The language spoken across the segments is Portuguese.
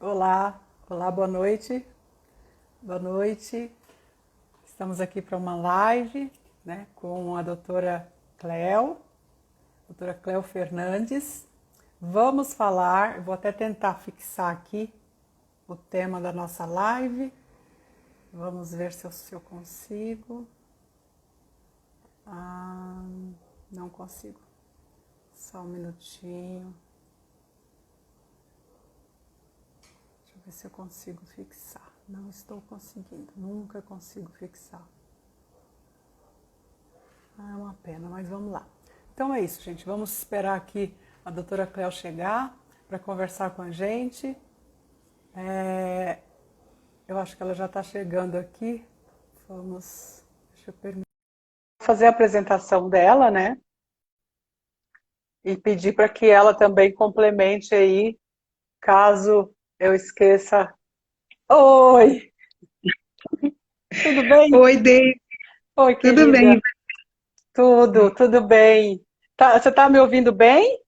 Olá, olá, boa noite. Boa noite. Estamos aqui para uma live, né, com a doutora Cleo Fernandes. Vamos falar, vou até tentar fixar aqui o tema da nossa live. Vamos ver se eu consigo. Não consigo. Só um minutinho. Deixa eu ver se eu consigo fixar. Não estou conseguindo, nunca consigo fixar. É uma pena, mas vamos lá. Então é isso, gente. Vamos esperar aqui a doutora Cleo chegar para conversar com a gente. Eu acho que ela já está chegando aqui. Deixa eu permitir. Fazer a apresentação dela, né? E pedir para que ela também complemente aí, caso eu esqueça. Oi, tudo bem? Oi, Dei, Oi, tudo querida. bem? Tudo bem. Você está me ouvindo bem?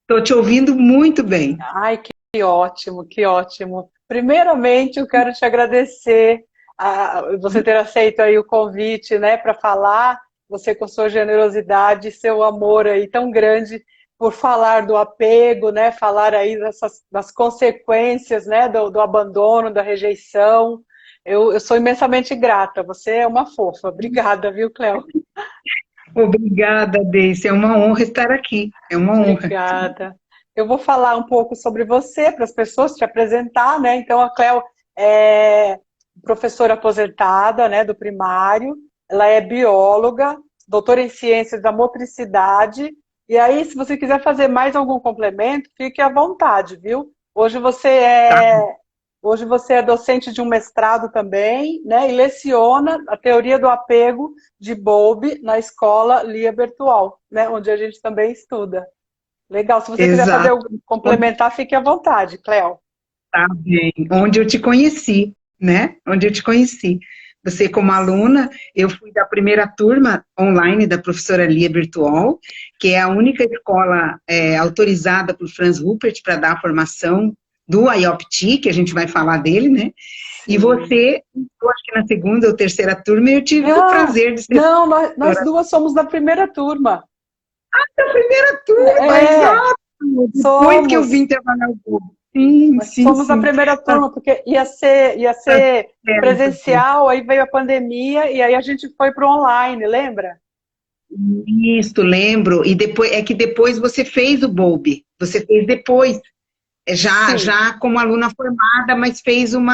Estou te ouvindo muito bem. Ai, que ótimo, que ótimo. Primeiramente, eu quero te agradecer você ter aceito aí o convite, né, para falar, você com sua generosidade, seu amor aí tão grande por falar do apego, né, falar aí das consequências, né, do abandono, da rejeição. Eu sou imensamente grata, você é uma fofa. Obrigada, viu, Cléo? Obrigada, Deice. É uma honra estar aqui. É uma honra. Obrigada. Eu vou falar um pouco sobre você para as pessoas te apresentar, né? Então a Cléo é professora aposentada, né, do primário. Ela é bióloga, doutora em ciências da motricidade. E aí, se você quiser fazer mais algum complemento, fique à vontade, viu? Tá. Hoje você é docente de um mestrado também, né? E leciona a teoria do apego de Bowlby na escola Lia Bertual, né? Onde a gente também estuda. Legal, se você quiser fazer Exato. algo complementar, fique à vontade, Cléo. Tá bem. Onde eu te conheci, né? Onde eu te conheci. Você, como aluna, eu fui da primeira turma online da professora Lia Virtual, que é a única escola autorizada por Franz Ruppert para dar a formação do IOPT, que a gente vai falar dele, né? E Sim. você, eu acho que na segunda ou terceira turma, eu tive o Não, prazer de ser não, nós professora duas somos da primeira turma. da primeira turma, É, exato! Depois que eu somos. vim trabalhar o povo. Sim, Nós sim, somos da sim. primeira Tá turma, porque ia ser certo. presencial, aí veio a pandemia e aí a gente foi para o online, lembra? Isso, lembro. E depois é que depois você fez o Bolbe. Você fez depois, Sim. já como aluna formada, mas fez um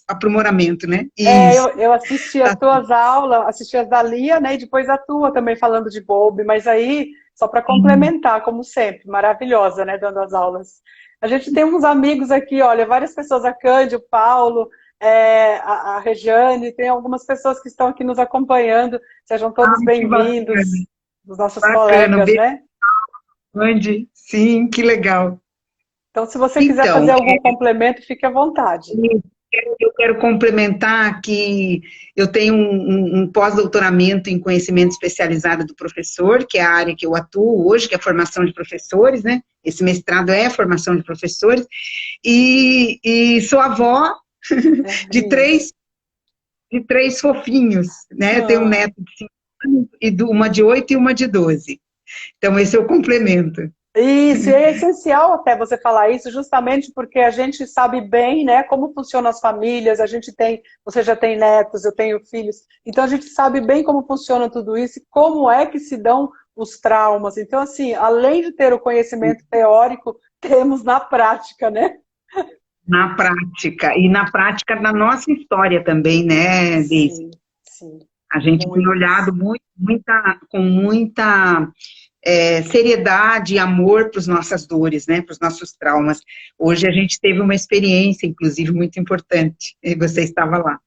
aprimoramento, né? É, Isso. eu assisti as Tá. tuas aulas, assisti as da Lia, né, e depois a tua também falando de Bob, mas aí, só para Sim. complementar, como sempre, maravilhosa, né, dando as aulas. A gente tem uns amigos aqui, olha, várias pessoas, a Cândia, o Paulo, a Regiane, tem algumas pessoas que estão aqui nos acompanhando, sejam todos Ai, que bacana. bem-vindos, os nossos Bacana. colegas, Beijo, né? Andy. Sim, que legal. Então, se você quiser fazer Então, algum complemento, fique à vontade. eu quero complementar que eu tenho um pós-doutoramento em conhecimento especializado do professor, que é a área que eu atuo hoje, que é a formação de professores, né? Esse mestrado é a formação de professores, e sou avó É de lindo. três fofinhos, né? Eu tenho um Ah. neto de 5 anos, e uma de 8 e uma de 12. Então, esse é o complemento. Isso, e é essencial até você falar isso, justamente porque a gente sabe bem, né, como funcionam as famílias, você já tem netos, eu tenho filhos, então a gente sabe bem como funciona tudo isso e como é que se dão os traumas. Então, assim, além de ter o conhecimento teórico, temos na prática, né? Na prática da nossa história também, né, Deise? Sim, sim, A gente tem muitas. olhado com muita seriedade e amor para as nossas dores, né, para os nossos traumas. Hoje a gente teve uma experiência, inclusive, muito importante, e você estava lá.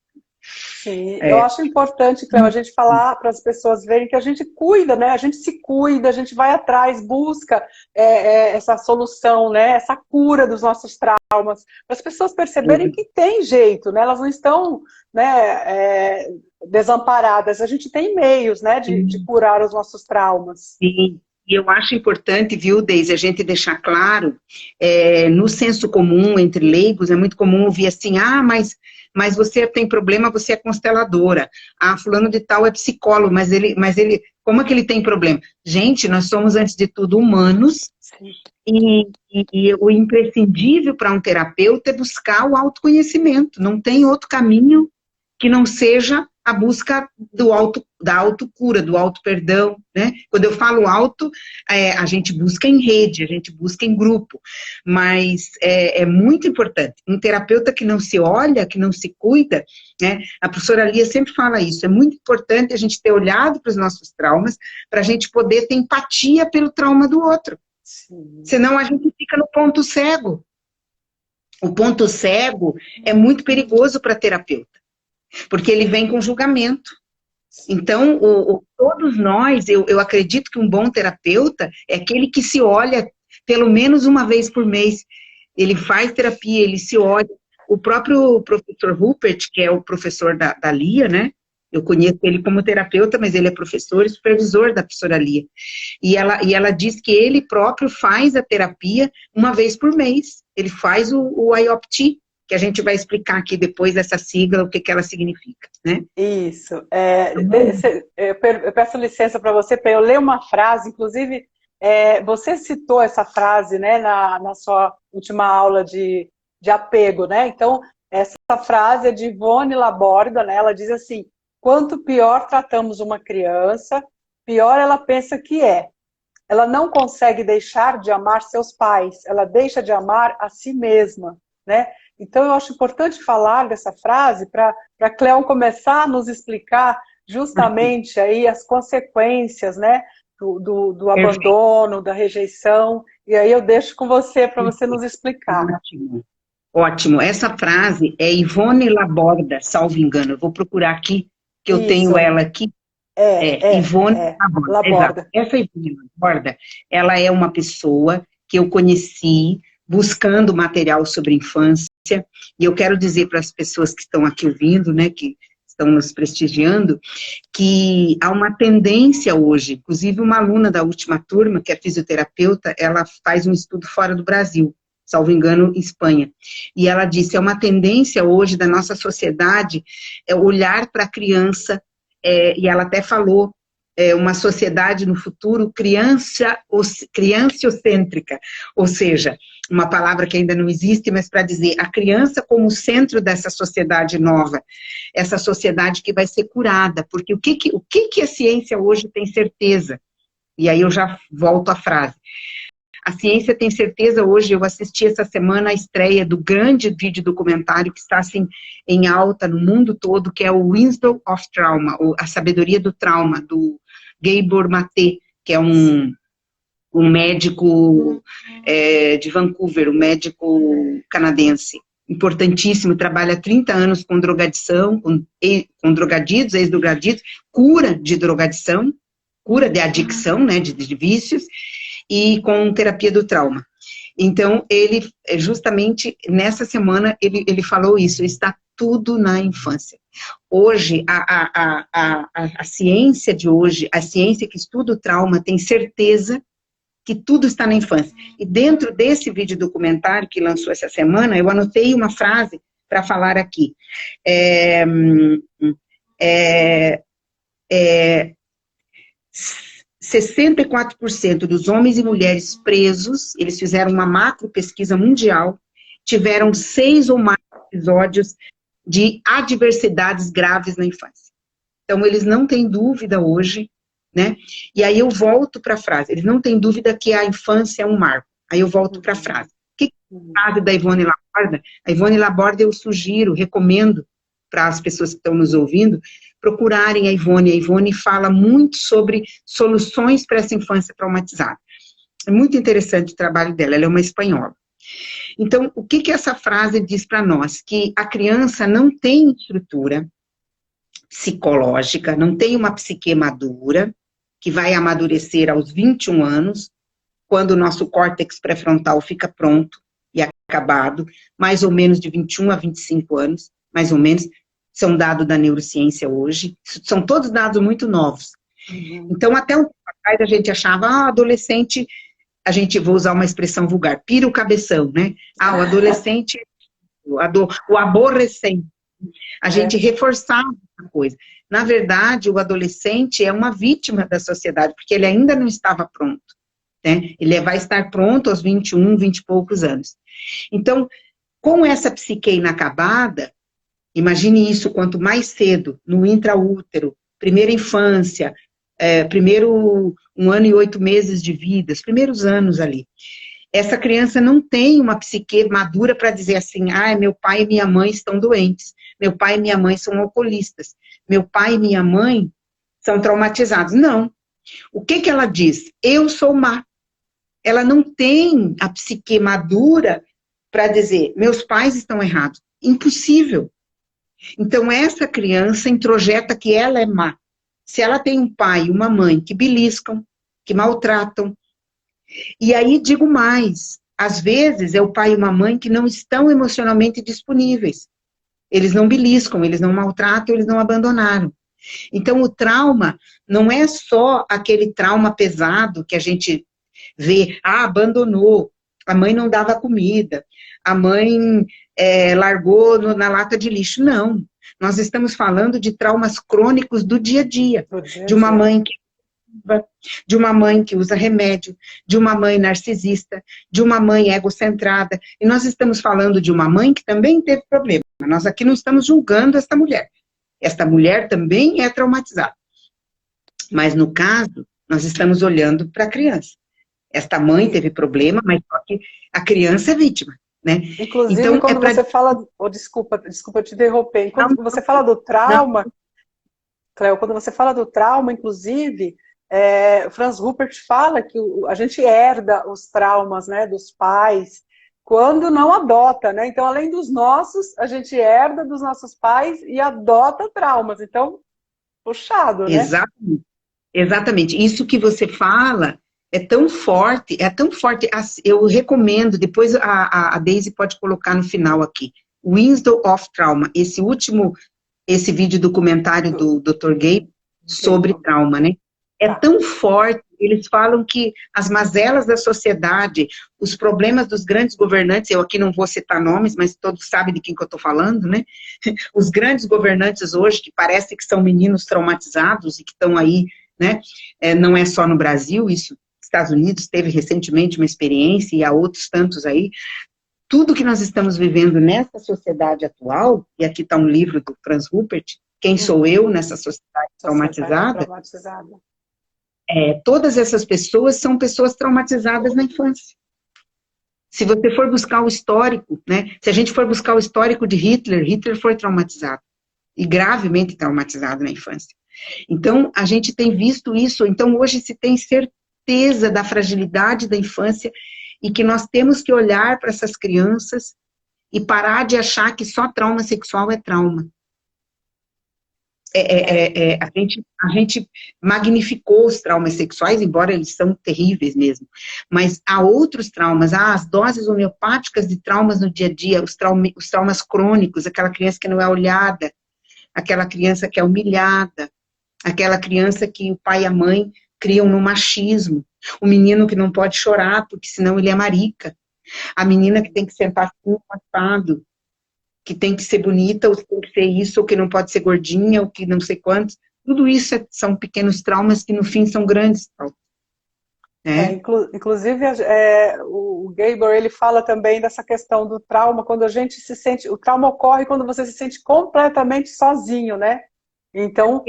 Sim, eu É, acho importante, Cléo, a gente falar para as pessoas verem que a gente cuida, né? A gente se cuida, a gente vai atrás, busca essa solução, né? Essa cura dos nossos traumas, para as pessoas perceberem que tem jeito, né? Elas não estão, né, desamparadas. A gente tem meios, né, de curar os nossos traumas. sim, E eu acho importante, viu, Deise, a gente deixar claro, no senso comum, entre leigos, é muito comum ouvir assim, mas você tem problema, você é consteladora. Ah, fulano de tal é psicólogo, mas ele, como é que ele tem problema? Gente, nós somos, antes de tudo, humanos, e o imprescindível para um terapeuta é buscar o autoconhecimento. Não tem outro caminho que não seja a busca da autocura, do auto-perdão, né? Quando eu falo auto, a gente busca em rede, a gente busca em grupo, mas é muito importante. Um terapeuta que não se olha, que não se cuida, né? A professora Lia sempre fala isso, é muito importante a gente ter olhado para os nossos traumas, para a gente poder ter empatia pelo trauma do outro. Sim. Senão a gente fica no ponto cego. O ponto cego é muito perigoso para terapeuta, porque ele vem com julgamento. Então, todos nós, eu acredito que um bom terapeuta é aquele que se olha pelo menos uma vez por mês. Ele faz terapia, ele se olha. O próprio professor Rupert, que é o professor da Lia, né? Eu conheço ele como terapeuta, mas ele é professor e supervisor da professora Lia. E ela diz que ele próprio faz a terapia uma vez por mês. Ele faz o IOPT, que a gente vai explicar aqui depois essa sigla, o que ela significa, né? Isso. Eu peço licença para você, para eu ler uma frase, inclusive, você citou essa frase, né, na sua última aula de apego, né? Então, essa frase é de Ivone Laborda, né? Ela diz assim, quanto pior tratamos uma criança, pior ela pensa que é. Ela não consegue deixar de amar seus pais, ela deixa de amar a si mesma, né? Então, eu acho importante falar dessa frase para Cleon começar a nos explicar justamente aí as consequências, né, do abandono, da rejeição, e aí eu deixo com você para você nos explicar. Ótimo. Ótimo. Essa frase é Ivone Laborda, salvo engano. Eu vou procurar aqui, que eu tenho ela aqui. Ivone Laborda. Essa Ivone Laborda, ela é uma pessoa que eu conheci buscando material sobre infância, e eu quero dizer para as pessoas que estão aqui ouvindo, né, que estão nos prestigiando, que há uma tendência hoje, inclusive uma aluna da última turma, que é fisioterapeuta, ela faz um estudo fora do Brasil, salvo engano, em Espanha, e ela disse, é uma tendência hoje da nossa sociedade olhar para a criança, e ela até falou, uma sociedade no futuro crianciocêntrica, ou seja, uma palavra que ainda não existe, mas para dizer a criança como centro dessa sociedade nova, essa sociedade que vai ser curada, porque o que a ciência hoje tem certeza? E aí eu já volto à frase. A ciência tem certeza hoje, eu assisti essa semana a estreia do grande vídeo documentário que está assim, em alta no mundo todo, que é o Wisdom of Trauma, ou a sabedoria do trauma, do Gabor Maté, que é um médico de Vancouver, um médico canadense, importantíssimo, trabalha há 30 anos com drogadição, com drogaditos, ex-drogaditos, cura de drogadição, cura de adicção, né, de vícios, e com terapia do trauma. Então, ele, justamente, nessa semana, ele falou isso, está tudo na infância. Hoje, a ciência de hoje, a ciência que estuda o trauma, tem certeza que tudo está na infância. E dentro desse vídeo documentário que lançou essa semana, eu anotei uma frase para falar aqui. 64% dos homens e mulheres presos, eles fizeram uma macro pesquisa mundial, tiveram 6 ou mais episódios de adversidades graves na infância. Então, eles não têm dúvida hoje, né? E aí eu volto para a frase, eles não têm dúvida que a infância é um marco. Aí eu volto para a frase. O que é a frase da Ivone Laborda? A Ivone Laborda eu sugiro, recomendo para as pessoas que estão nos ouvindo, procurarem a Ivone. A Ivone fala muito sobre soluções para essa infância traumatizada. É muito interessante o trabalho dela, ela é uma espanhola. Então, o que essa frase diz para nós? Que a criança não tem estrutura psicológica, não tem uma psique madura, que vai amadurecer aos 21 anos, quando o nosso córtex pré-frontal fica pronto e acabado, mais ou menos de 21 a 25 anos, mais ou menos, são dados da neurociência hoje, são todos dados muito novos. Uhum. Então, até um tempo atrás, a gente achava, adolescente, a gente, vou usar uma expressão vulgar, pira o cabeção, né? O adolescente, o aborrecente. A gente reforçava essa coisa. Na verdade, o adolescente é uma vítima da sociedade, porque ele ainda não estava pronto, né? Ele vai estar pronto aos 21, 20 e poucos anos. Então, com essa psique inacabada, imagine isso quanto mais cedo, no intraútero, primeira infância, primeiro 1 ano e 8 meses de vida, os primeiros anos ali. Essa criança não tem uma psique madura para dizer assim, meu pai e minha mãe estão doentes, meu pai e minha mãe são alcoolistas, meu pai e minha mãe são traumatizados. Não. O que ela diz? Eu sou má. Ela não tem a psique madura para dizer, meus pais estão errados. Impossível. Então, essa criança introjeta que ela é má. Se ela tem um pai e uma mãe que beliscam, que maltratam, e aí digo mais, às vezes é o pai e uma mãe que não estão emocionalmente disponíveis. Eles não beliscam, eles não maltratam, eles não abandonaram. Então, o trauma não é só aquele trauma pesado que a gente vê, abandonou, a mãe não dava comida, a mãe largou na lata de lixo. Não, nós estamos falando de traumas crônicos do dia a dia, de uma mãe que usa remédio, de uma mãe narcisista, de uma mãe egocentrada, e nós estamos falando de uma mãe que também teve problema. Nós aqui não estamos julgando esta mulher. Esta mulher também é traumatizada. Mas, no caso, nós estamos olhando para a criança. Esta mãe teve problema, mas só que a criança é vítima, né? Inclusive, então, quando você fala... desculpa te interromper. Quando você fala do trauma, Cleo, quando você fala do trauma, inclusive, Franz Rupert fala que a gente herda os traumas, né, dos pais, quando não adota, né? Então, além dos nossos, a gente herda dos nossos pais e adota traumas. Então, puxado, né? Exatamente. Exatamente. Isso que você fala é tão forte, eu recomendo, depois a Daisy pode colocar no final aqui, Wisdom of Trauma, esse vídeo documentário do Dr. Gabe sobre trauma, né? É tão forte, eles falam que as mazelas da sociedade, os problemas dos grandes governantes, eu aqui não vou citar nomes, mas todos sabem de quem que eu estou falando, né? Os grandes governantes hoje, que parece que são meninos traumatizados e que estão aí, né? Não é só no Brasil, isso, Estados Unidos teve recentemente uma experiência e há outros tantos aí. Tudo que nós estamos vivendo nessa sociedade atual, e aqui está um livro do Franz Rupert, Quem Sou Eu nessa sociedade traumatizada? Todas essas pessoas são pessoas traumatizadas na infância. Se você for buscar o histórico, né? Se a gente for buscar o histórico de Hitler, Hitler foi traumatizado. E gravemente traumatizado na infância. Então, a gente tem visto isso. Então, hoje se tem certeza da fragilidade da infância e que nós temos que olhar para essas crianças e parar de achar que só trauma sexual é trauma. A gente magnificou os traumas sexuais, embora eles são terríveis mesmo, mas há outros traumas, as doses homeopáticas de traumas no dia a dia, os traumas crônicos, aquela criança que não é olhada, aquela criança que é humilhada, aquela criança que o pai e a mãe criam no machismo, o menino que não pode chorar, porque senão ele é marica, a menina que tem que sentar assim, assado, que tem que ser bonita, ou que tem que ser isso, ou que não pode ser gordinha, ou que não sei quantos. Tudo isso são pequenos traumas que no fim são grandes traumas. Inclusive, o Gabor, ele fala também dessa questão do trauma, quando a gente se sente... O trauma ocorre quando você se sente completamente sozinho, né? Então,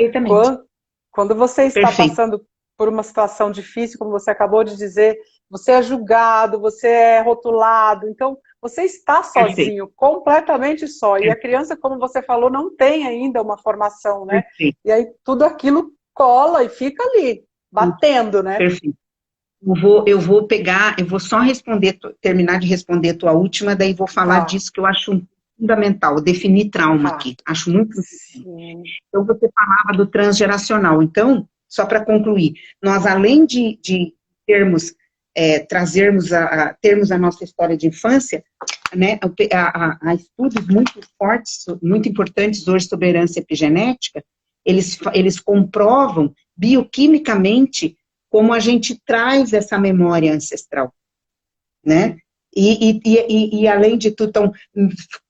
quando você está passando por uma situação difícil, como você acabou de dizer, você é julgado, você é rotulado, então você está sozinho, completamente só. E a criança, como você falou, não tem ainda uma formação, né? E aí tudo aquilo cola e fica ali, batendo, né? Perfeito. Eu vou só terminar de responder a tua última, daí vou falar disso que eu acho fundamental, definir trauma aqui. Acho muito importante. Então, você falava do transgeracional. Então, só para concluir, nós além de termos a nossa história de infância, né, há estudos muito fortes, muito importantes hoje sobre herança epigenética, eles comprovam bioquimicamente como a gente traz essa memória ancestral, né? E além de tudo, então,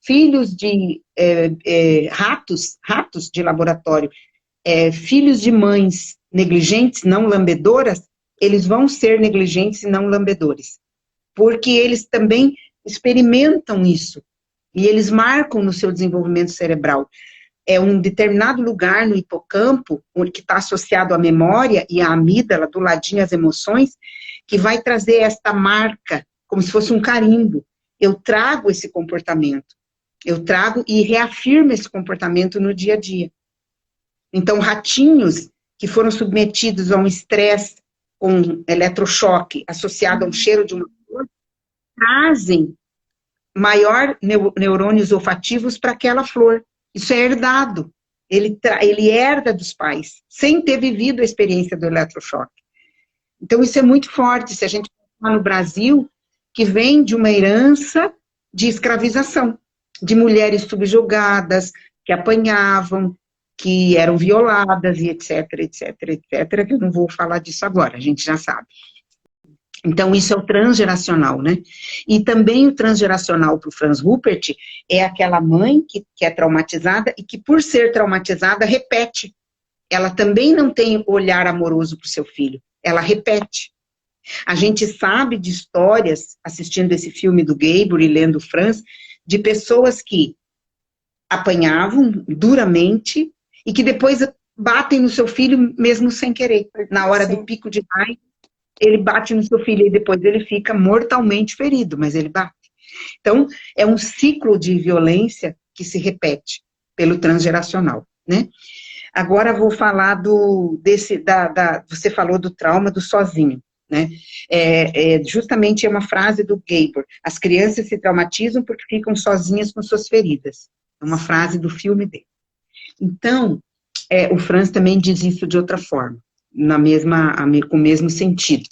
filhos de ratos de laboratório, filhos de mães negligentes, não lambedoras, eles vão ser negligentes e não lambedores, porque eles também experimentam isso, e eles marcam no seu desenvolvimento cerebral. É um determinado lugar no hipocampo, que está associado à memória e à amígdala, do ladinho as emoções, que vai trazer esta marca, como se fosse um carimbo. Eu trago esse comportamento, eu trago e reafirmo esse comportamento no dia a dia. Então, ratinhos que foram submetidos a um estresse com eletrochoque associado ao cheiro de uma flor, trazem maior neurônios olfativos para aquela flor. Isso é herdado. Ele herda dos pais, sem ter vivido a experiência do eletrochoque. Então, isso é muito forte. Se a gente pensar no Brasil, que vem de uma herança de escravização, de mulheres subjugadas, que apanhavam, que eram violadas, e etc, etc, etc, que eu não vou falar disso agora, a gente já sabe. Então, isso é o transgeracional, né? E também o transgeracional para o Franz Ruppert é aquela mãe que é traumatizada e que, por ser traumatizada, repete. Ela também não tem olhar amoroso para o seu filho, ela repete. A gente sabe de histórias, assistindo esse filme do Gabor e lendo Franz, de pessoas que apanhavam duramente e que depois batem no seu filho mesmo sem querer. Na hora do pico de raiva, ele bate no seu filho e depois ele fica mortalmente ferido, mas ele bate. Então, é um ciclo de violência que se repete pelo transgeracional, né? Agora vou falar você falou do trauma do sozinho, né? Justamente é uma frase do Gabor: as crianças se traumatizam porque ficam sozinhas com suas feridas. É uma frase do filme dele. Então, o Franz também diz isso de outra forma, com o mesmo sentido.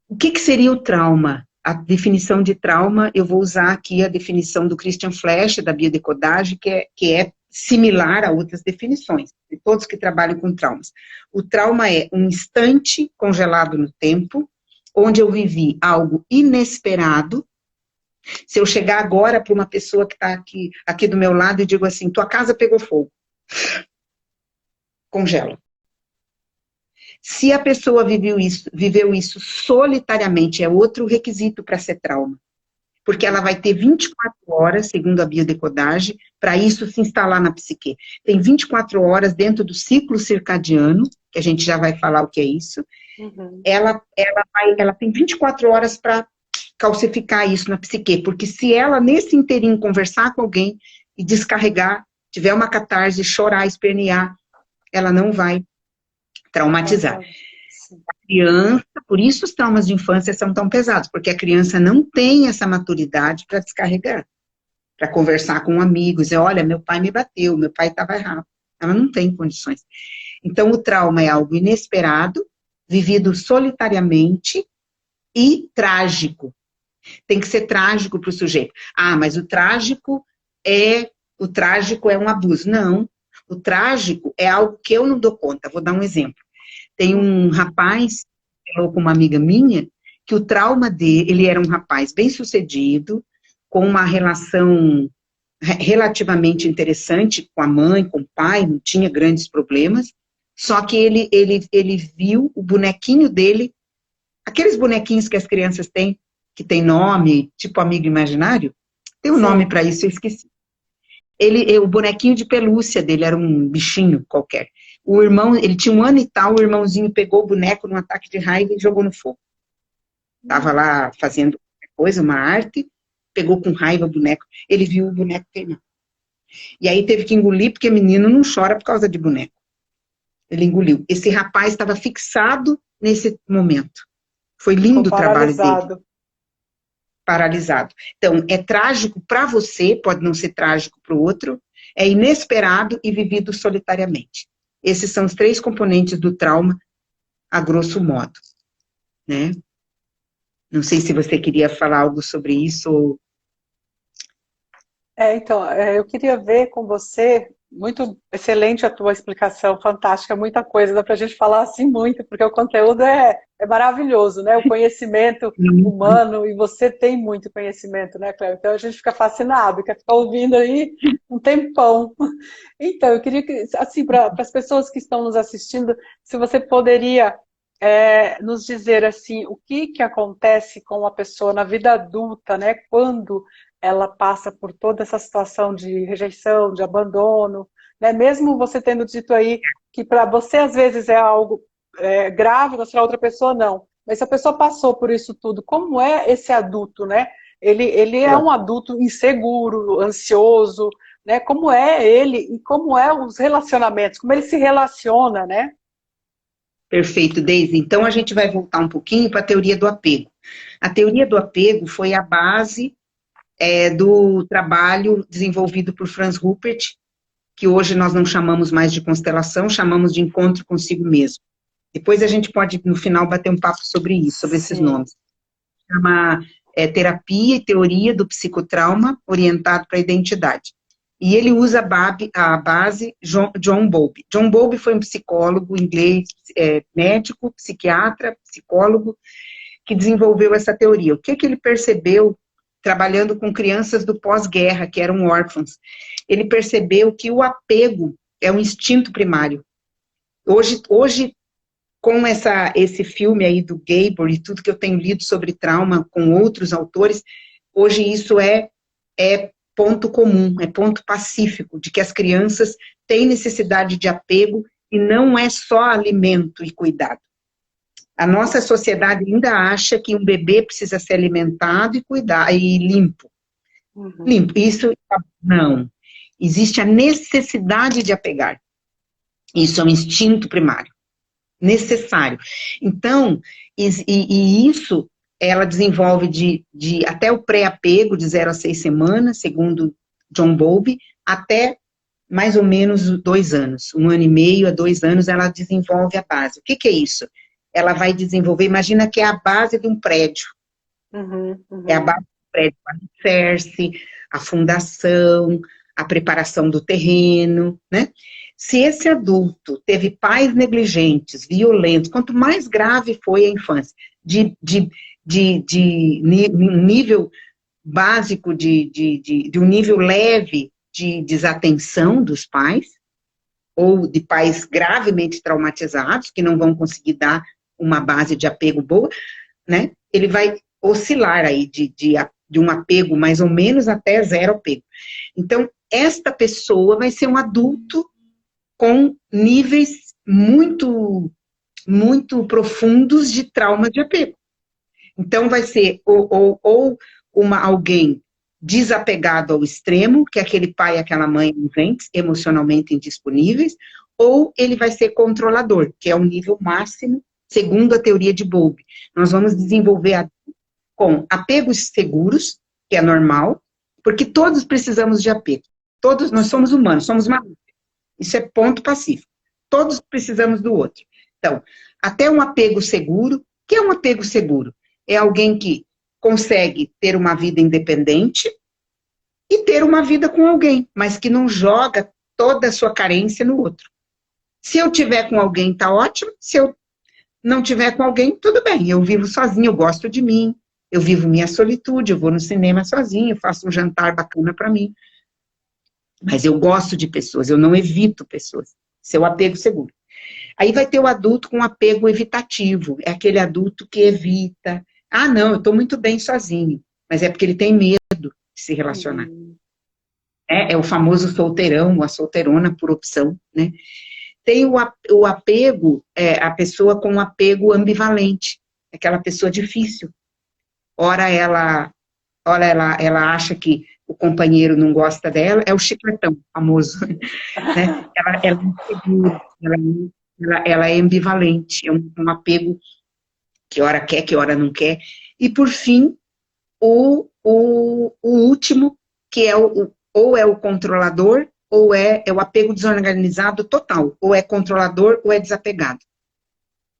O que seria o trauma? A definição de trauma, eu vou usar aqui a definição do Christian Flesch, da biodecodagem, que é similar a outras definições, de todos que trabalham com traumas. O trauma é um instante congelado no tempo, onde eu vivi algo inesperado. Se eu chegar agora para uma pessoa que está aqui do meu lado e digo assim, tua casa pegou fogo, congela. Se a pessoa viveu isso solitariamente, é outro requisito para ser trauma. Porque ela vai ter 24 horas, segundo a biodecodagem, para isso se instalar na psique. Tem 24 horas dentro do ciclo circadiano, que a gente já vai falar o que é isso. Uhum. Ela tem 24 horas para calcificar isso na psique, porque se ela, nesse inteirinho, conversar com alguém e descarregar, tiver uma catarse, chorar, espernear, ela não vai traumatizar. A criança, por isso os traumas de infância são tão pesados, porque a criança não tem essa maturidade para descarregar, para conversar com amigos, olha, meu pai me bateu, meu pai estava errado. Ela não tem condições. Então, o trauma é algo inesperado, vivido solitariamente e trágico. Tem que ser trágico para o sujeito. Ah, mas o trágico é um abuso. Não. O trágico é algo que eu não dou conta. Vou dar um exemplo. Tem um rapaz, falou com uma amiga minha, que o trauma dele, ele era um rapaz bem-sucedido, com uma relação relativamente interessante com a mãe, com o pai, não tinha grandes problemas, só que ele viu o bonequinho dele, aqueles bonequinhos que as crianças têm, que tem nome, tipo amigo imaginário, tem um nome para isso, eu esqueci. O bonequinho de pelúcia dele era um bichinho qualquer. O irmão, ele tinha 1 ano e tal, o irmãozinho pegou o boneco num ataque de raiva e jogou no fogo. Tava lá fazendo coisa, uma arte, pegou com raiva o boneco, ele viu o boneco queimar. E aí teve que engolir, porque menino não chora por causa de boneco. Ele engoliu. Esse rapaz estava fixado nesse momento. Foi lindo o trabalho dele. Paralisado. Então, é trágico para você, pode não ser trágico para o outro, é inesperado e vivido solitariamente. Esses são os 3 componentes do trauma, a grosso modo, né? Não sei se você queria falar algo sobre isso ou... Então, eu queria ver com você muito excelente a tua explicação, fantástica, muita coisa, dá para a gente falar assim muito, porque o conteúdo é maravilhoso, né? O conhecimento humano, e você tem muito conhecimento, né, Cléo? Então a gente fica fascinado, quer ficar ouvindo aí um tempão. Então, eu queria que, assim, para as pessoas que estão nos assistindo, se você poderia nos dizer assim, o que acontece com a pessoa na vida adulta, né? Quando ela passa por toda essa situação de rejeição, de abandono, né? Mesmo você tendo dito aí que para você às vezes é algo grave, mas para outra pessoa não. Mas se a pessoa passou por isso tudo, como é esse adulto, né? Ele é um adulto inseguro, ansioso, né? Como é ele e como é os relacionamentos, como ele se relaciona, né? Perfeito, Deise. Então, a gente vai voltar um pouquinho para a teoria do apego. A teoria do apego foi a base do trabalho desenvolvido por Franz Rupert, que hoje nós não chamamos mais de constelação, chamamos de encontro consigo mesmo. Depois a gente pode, no final, bater um papo sobre isso, sobre esses nomes. Chama terapia e teoria do psicotrauma orientado para a identidade. E ele usa a base John Bowlby. John Bowlby foi um psicólogo inglês, médico, psiquiatra, psicólogo, que desenvolveu essa teoria. O que ele percebeu trabalhando com crianças do pós-guerra, que eram órfãos? Ele percebeu que o apego é um instinto primário. Hoje com esse filme aí do Gabor e tudo que eu tenho lido sobre trauma com outros autores, hoje isso é ponto comum, é ponto pacífico, de que as crianças têm necessidade de apego e não é só alimento e cuidado. A nossa sociedade ainda acha que um bebê precisa ser alimentado e cuidado, e limpo. Uhum. Limpo, isso não. Existe a necessidade de apegar. Isso é um instinto primário, necessário. Então, e isso ela desenvolve de até o pré-apego, de 0 a 6 semanas, segundo John Bowlby, até mais ou menos 2 anos, 1 ano e meio a 2 anos, ela desenvolve a base. O que é isso? Ela vai desenvolver, imagina que é a base de um prédio. É a base do prédio, o alicerce, a fundação, a preparação do terreno, né? Se esse adulto teve pais negligentes, violentos, quanto mais grave foi a infância, de nível básico, de um nível leve de desatenção dos pais, ou de pais gravemente traumatizados, que não vão conseguir dar uma base de apego boa, né? Ele vai oscilar aí de um apego mais ou menos até 0 apego. Então, esta pessoa vai ser um adulto com níveis muito, muito profundos de trauma de apego. Então, vai ser ou alguém desapegado ao extremo, que é aquele pai e aquela mãe ausentes, emocionalmente indisponíveis, ou ele vai ser controlador, que é o nível máximo, segundo a teoria de Bowlby. Nós vamos desenvolver com apegos seguros, que é normal, porque todos precisamos de apego. Todos, nós somos humanos, somos malucos. Isso é ponto pacífico. Todos precisamos do outro. Então, até um apego seguro. O que é um apego seguro? É alguém que consegue ter uma vida independente e ter uma vida com alguém, mas que não joga toda a sua carência no outro. Se eu tiver com alguém, tá ótimo. Se eu não tiver com alguém, tudo bem. Eu vivo sozinho, eu gosto de mim, eu vivo minha solitude, eu vou no cinema sozinho, eu faço um jantar bacana para mim. Mas eu gosto de pessoas, eu não evito pessoas. Esse é o apego seguro. Aí vai ter o adulto com apego evitativo. É aquele adulto que evita. Ah, não, eu estou muito bem sozinho. Mas é porque ele tem medo de se relacionar. É o famoso solteirão, a solteirona por opção, né? Tem o apego, a pessoa com apego ambivalente. Aquela pessoa difícil. Ora ela acha que o companheiro não gosta dela, é o chicletão famoso, né? Ela é insegura, ela é ambivalente, é um apego que hora quer, que hora não quer. E, por fim, o último, que é ou é o controlador, ou é o apego desorganizado total, ou é controlador, ou é desapegado.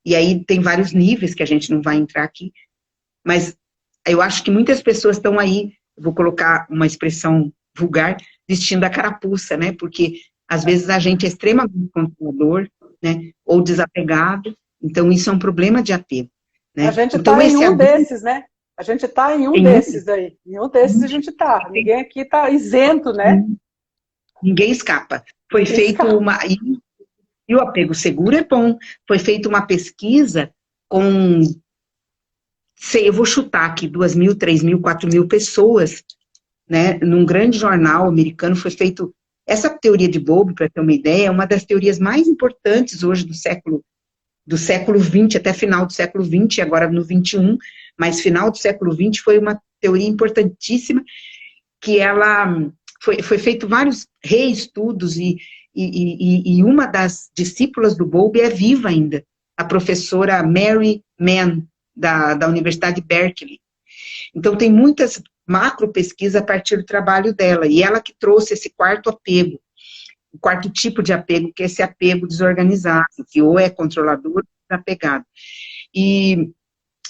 E aí tem vários níveis que a gente não vai entrar aqui, mas eu acho que muitas pessoas estão aí, vou colocar uma expressão vulgar, vestindo a carapuça, né? Porque Às vezes a gente é extremamente controlador, né? Ou desapegado, então isso é um problema de apego, A né? gente Então está em esse um abuso desses, né? A gente está em um tem um, desses aí. Em um desses a gente está. Ninguém aqui está isento, né? ninguém escapa. Foi Ninguém feito escapa. uma, e o apego seguro é bom, foi feita uma pesquisa com, sei, eu vou chutar aqui, 2.000, 3.000, 4.000 pessoas, né, num grande jornal americano, foi feito, essa teoria de Bowlby, para ter uma ideia, é uma das teorias mais importantes hoje do século XX, até final do século XX, agora no XXI, mas final do século XX foi uma teoria importantíssima, que ela, foi feito vários reestudos, e uma das discípulas do Bowlby é viva ainda, a professora Mary Mann, da Universidade de Berkeley. Então, tem muitas macro pesquisas a partir do trabalho dela, e ela que trouxe esse quarto apego, o quarto tipo de apego, que é esse apego desorganizado, que ou é controlador ou desapegado. E,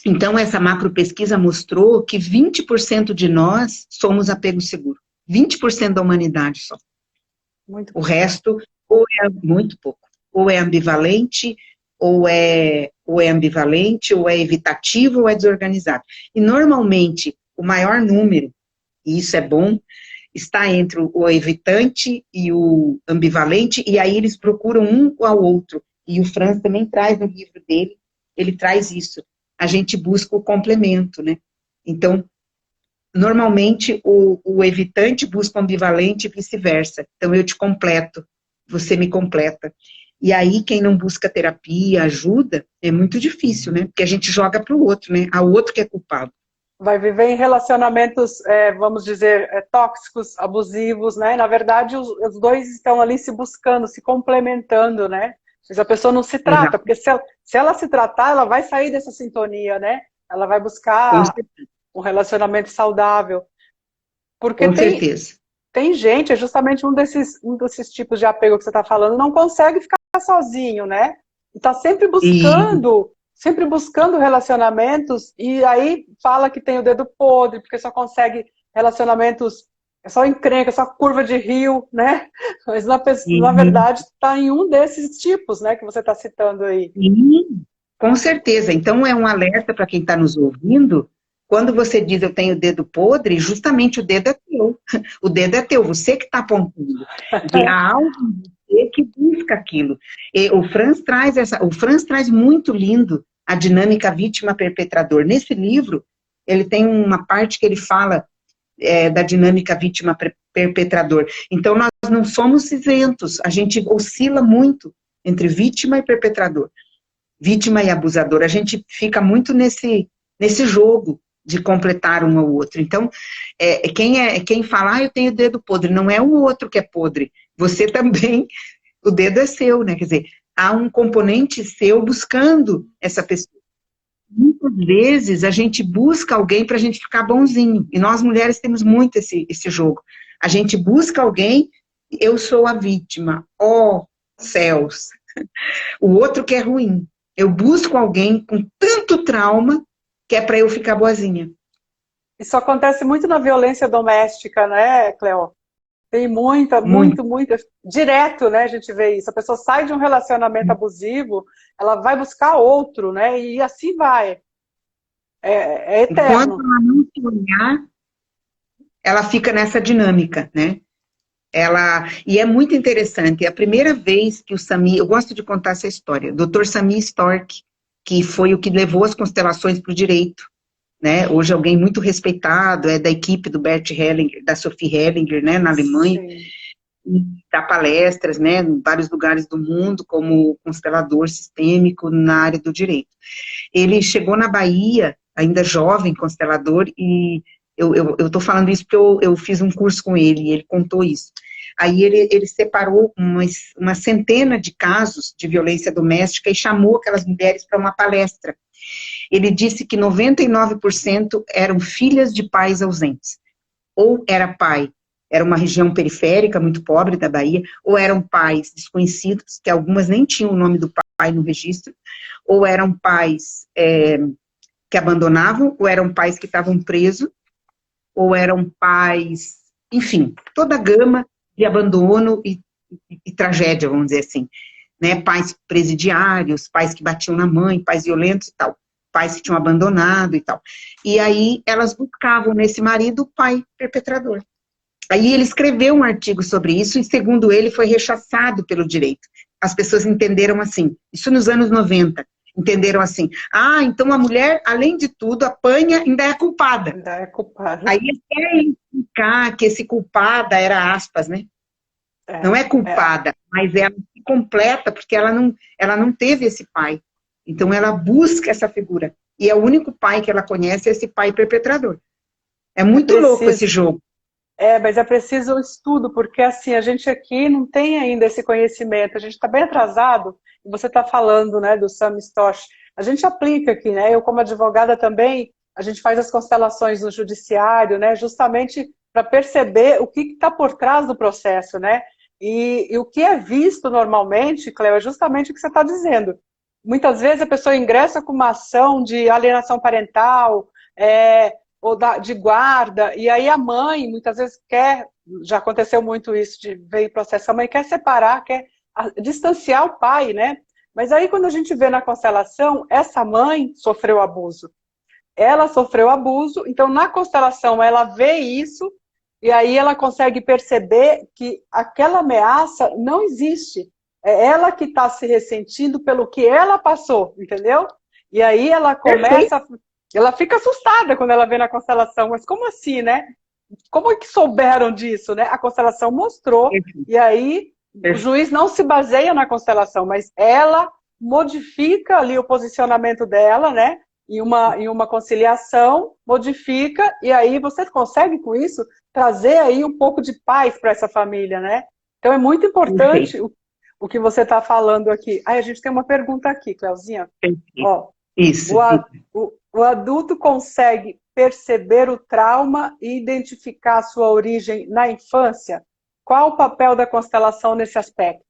então, essa macro pesquisa mostrou que 20% de nós somos apego seguro, 20% da humanidade só. Muito O pouco. resto, ou é muito pouco, ou é ambivalente, ou é ambivalente, ou é evitativo, ou é desorganizado. E, normalmente, o maior número, e isso é bom, está entre o evitante e o ambivalente, e aí eles procuram um ao outro. E o Franz também traz no livro dele, ele traz isso. A gente busca o complemento, né? Então, normalmente, o evitante busca o ambivalente e vice-versa. Então, eu te completo, você me completa. E aí, quem não busca terapia, ajuda, é muito difícil, né? Porque a gente joga para o outro, né? A outro que é culpado. Vai viver em relacionamentos, vamos dizer, tóxicos, abusivos, né? Na verdade, os dois estão ali se buscando, se complementando, né? Mas a pessoa não se trata, Exato, porque se ela se tratar, ela vai sair dessa sintonia, né? Ela vai com buscar certeza. um relacionamento saudável. Porque Com tem, certeza. tem gente, é justamente um desses tipos de apego que você está falando, não consegue ficar sozinho, né? Está E, sempre buscando relacionamentos, e aí fala que tem o dedo podre, porque só consegue relacionamentos, é só encrenca, é só curva de rio, né? Mas na e, verdade está em um desses tipos, né, que você está citando aí. Sim, com certeza. Então, é um alerta para quem está nos ouvindo. Quando você diz eu tenho o dedo podre, justamente o dedo é teu. O dedo é teu, você que está apontando. Porque há algo em você que busca aquilo. E o Franz traz muito lindo a dinâmica vítima-perpetrador. Nesse livro, ele tem uma parte que ele fala da dinâmica vítima-perpetrador. Então, nós não somos isentos, a gente oscila muito entre vítima e perpetrador, vítima e abusador. A gente fica muito nesse jogo de completar um ao outro. Então, quem fala, eu tenho dedo podre, não é o outro que é podre, você também, o dedo é seu, né? Quer dizer, há um componente seu buscando essa pessoa. Muitas vezes a gente busca alguém para a gente ficar bonzinho, e nós mulheres temos muito esse jogo. A gente busca alguém, eu sou a vítima, oh céus, o outro que é ruim. Eu busco alguém com tanto trauma que é para eu ficar boazinha. Isso acontece muito na violência doméstica, né, Cleo? Tem muita, Muito. muito, muita. Direto, né? A gente vê isso. A pessoa sai de um relacionamento abusivo, ela vai buscar outro, né? E assim vai. É Enquanto eterno. ela não se olhar, ela fica nessa dinâmica, né? E é muito interessante, é a primeira vez que o Sami, eu gosto de contar essa história, Dr. Sami Stork, que foi o que levou as constelações para o direito, né? Hoje alguém muito respeitado, é da equipe do Bert Hellinger, da Sophie Hellinger, né, na Alemanha, Sim. e dá palestras, né, em vários lugares do mundo, como constelador sistêmico na área do direito. Ele chegou na Bahia, ainda jovem, constelador, e eu estou falando isso porque eu fiz um curso com ele, e ele contou isso. Aí ele separou uma centena de casos de violência doméstica e chamou aquelas mulheres para uma palestra. Ele disse que 99% eram filhas de pais ausentes. Ou era pai, era uma região periférica, muito pobre da Bahia, ou eram pais desconhecidos, que algumas nem tinham o nome do pai no registro, ou eram pais que abandonavam, ou eram pais que estavam presos, ou eram pais, enfim, toda a gama de abandono e tragédia, vamos dizer assim, né? Pais presidiários, pais que batiam na mãe, pais violentos e tal, pais que tinham abandonado e tal. E aí elas buscavam nesse marido o pai perpetrador. Aí ele escreveu um artigo sobre isso e, segundo ele, foi rechaçado pelo direito. As pessoas entenderam assim, isso nos anos 90, entenderam assim, ah, então a mulher, além de tudo, apanha, ainda é culpada. Ainda é culpada. Aí ele quer explicar que esse culpada era aspas, né? Não é culpada, mas ela se completa porque ela não teve esse pai. Então ela busca essa figura. E é o único pai que ela conhece, é esse pai perpetrador. É muito louco esse jogo. Mas é preciso um estudo, porque assim, a gente aqui não tem ainda esse conhecimento, a gente está bem atrasado, e você está falando, né, do Samistosh. A gente aplica aqui, né, eu como advogada também, a gente faz as constelações no judiciário, né, justamente para perceber o que está por trás do processo, né, e o que é visto normalmente, Cleo, é justamente o que você está dizendo. Muitas vezes a pessoa ingressa com uma ação de alienação parental, ou de guarda, e aí a mãe muitas vezes quer, já aconteceu muito isso, de veio processo, a mãe quer separar, quer distanciar o pai, né? Mas aí quando a gente vê na constelação, essa mãe sofreu abuso. Ela sofreu abuso, então na constelação ela vê isso, e aí ela consegue perceber que aquela ameaça não existe. É ela que está se ressentindo pelo que ela passou, entendeu? E aí ela começa... Ela fica assustada quando ela vê na constelação, mas como assim, né? Como é que souberam disso, né? A constelação mostrou, e aí o juiz não se baseia na constelação, mas ela modifica ali o posicionamento dela, né? Em uma conciliação, modifica, e aí você consegue com isso trazer aí um pouco de paz para essa família, né? Então é muito importante o que você está falando aqui. A gente tem uma pergunta aqui, Cleuzinha. Ó, isso. O adulto consegue perceber o trauma e identificar a sua origem na infância? Qual o papel da constelação nesse aspecto?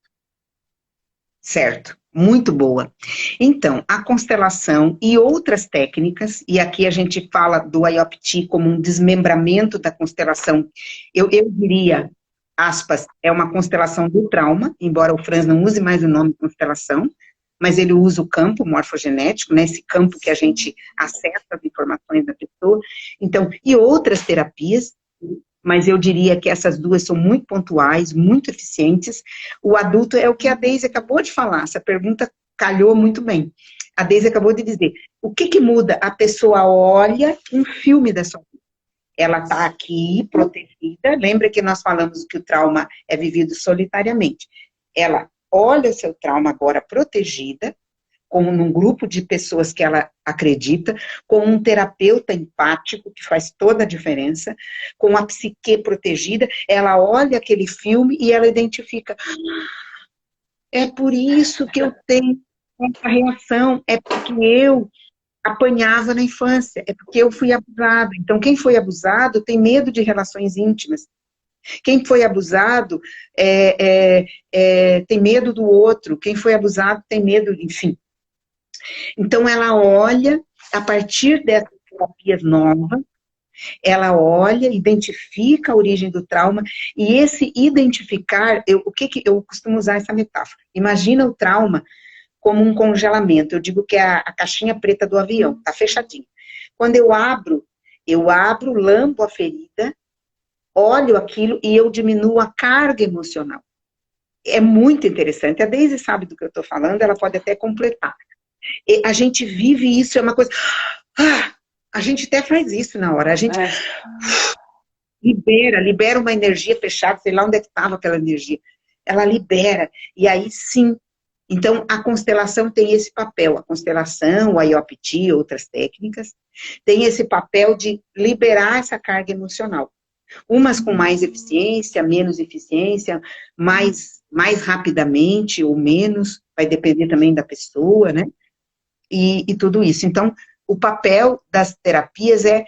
Certo, muito boa. Então, a constelação e outras técnicas, e aqui a gente fala do IOPT como um desmembramento da constelação, eu diria, aspas, é uma constelação do trauma, embora o Franz não use mais o nome constelação, mas ele usa o campo morfogenético, né, esse campo que a gente acessa as informações da pessoa, então, e outras terapias, mas eu diria que essas duas são muito pontuais, muito eficientes. O adulto é o que a Deise acabou de falar, essa pergunta calhou muito bem. A Deise acabou de dizer, o que muda? A pessoa olha um filme da sua vida. Ela está aqui, protegida, lembra que nós falamos que o trauma é vivido solitariamente. Ela olha o seu trauma agora protegida, como num grupo de pessoas que ela acredita, com um terapeuta empático, que faz toda a diferença, com a psique protegida, ela olha aquele filme e ela identifica, é por isso que eu tenho essa reação, é porque eu apanhava na infância, é porque eu fui abusado. Então, quem foi abusado tem medo de relações íntimas. Quem foi abusado tem medo do outro. Quem foi abusado tem medo, enfim. Então, ela olha, a partir dessas terapias novas, ela olha, identifica a origem do trauma, e esse identificar, eu costumo usar essa metáfora. Imagina o trauma como um congelamento. Eu digo que é a caixinha preta do avião, tá fechadinha. Quando eu abro, lambo a ferida, olho aquilo e eu diminuo a carga emocional. É muito interessante. A Deise sabe do que eu estou falando, ela pode até completar. E a gente vive isso, é uma coisa... a gente até faz isso na hora. A gente libera uma energia fechada, sei lá onde é que estava aquela energia. Ela libera, e aí sim. Então, a constelação tem esse papel. A constelação, o IOPT, outras técnicas, tem esse papel de liberar essa carga emocional. Umas com mais eficiência, menos eficiência, mais rapidamente ou menos, vai depender também da pessoa, né? E tudo isso. Então, o papel das terapias é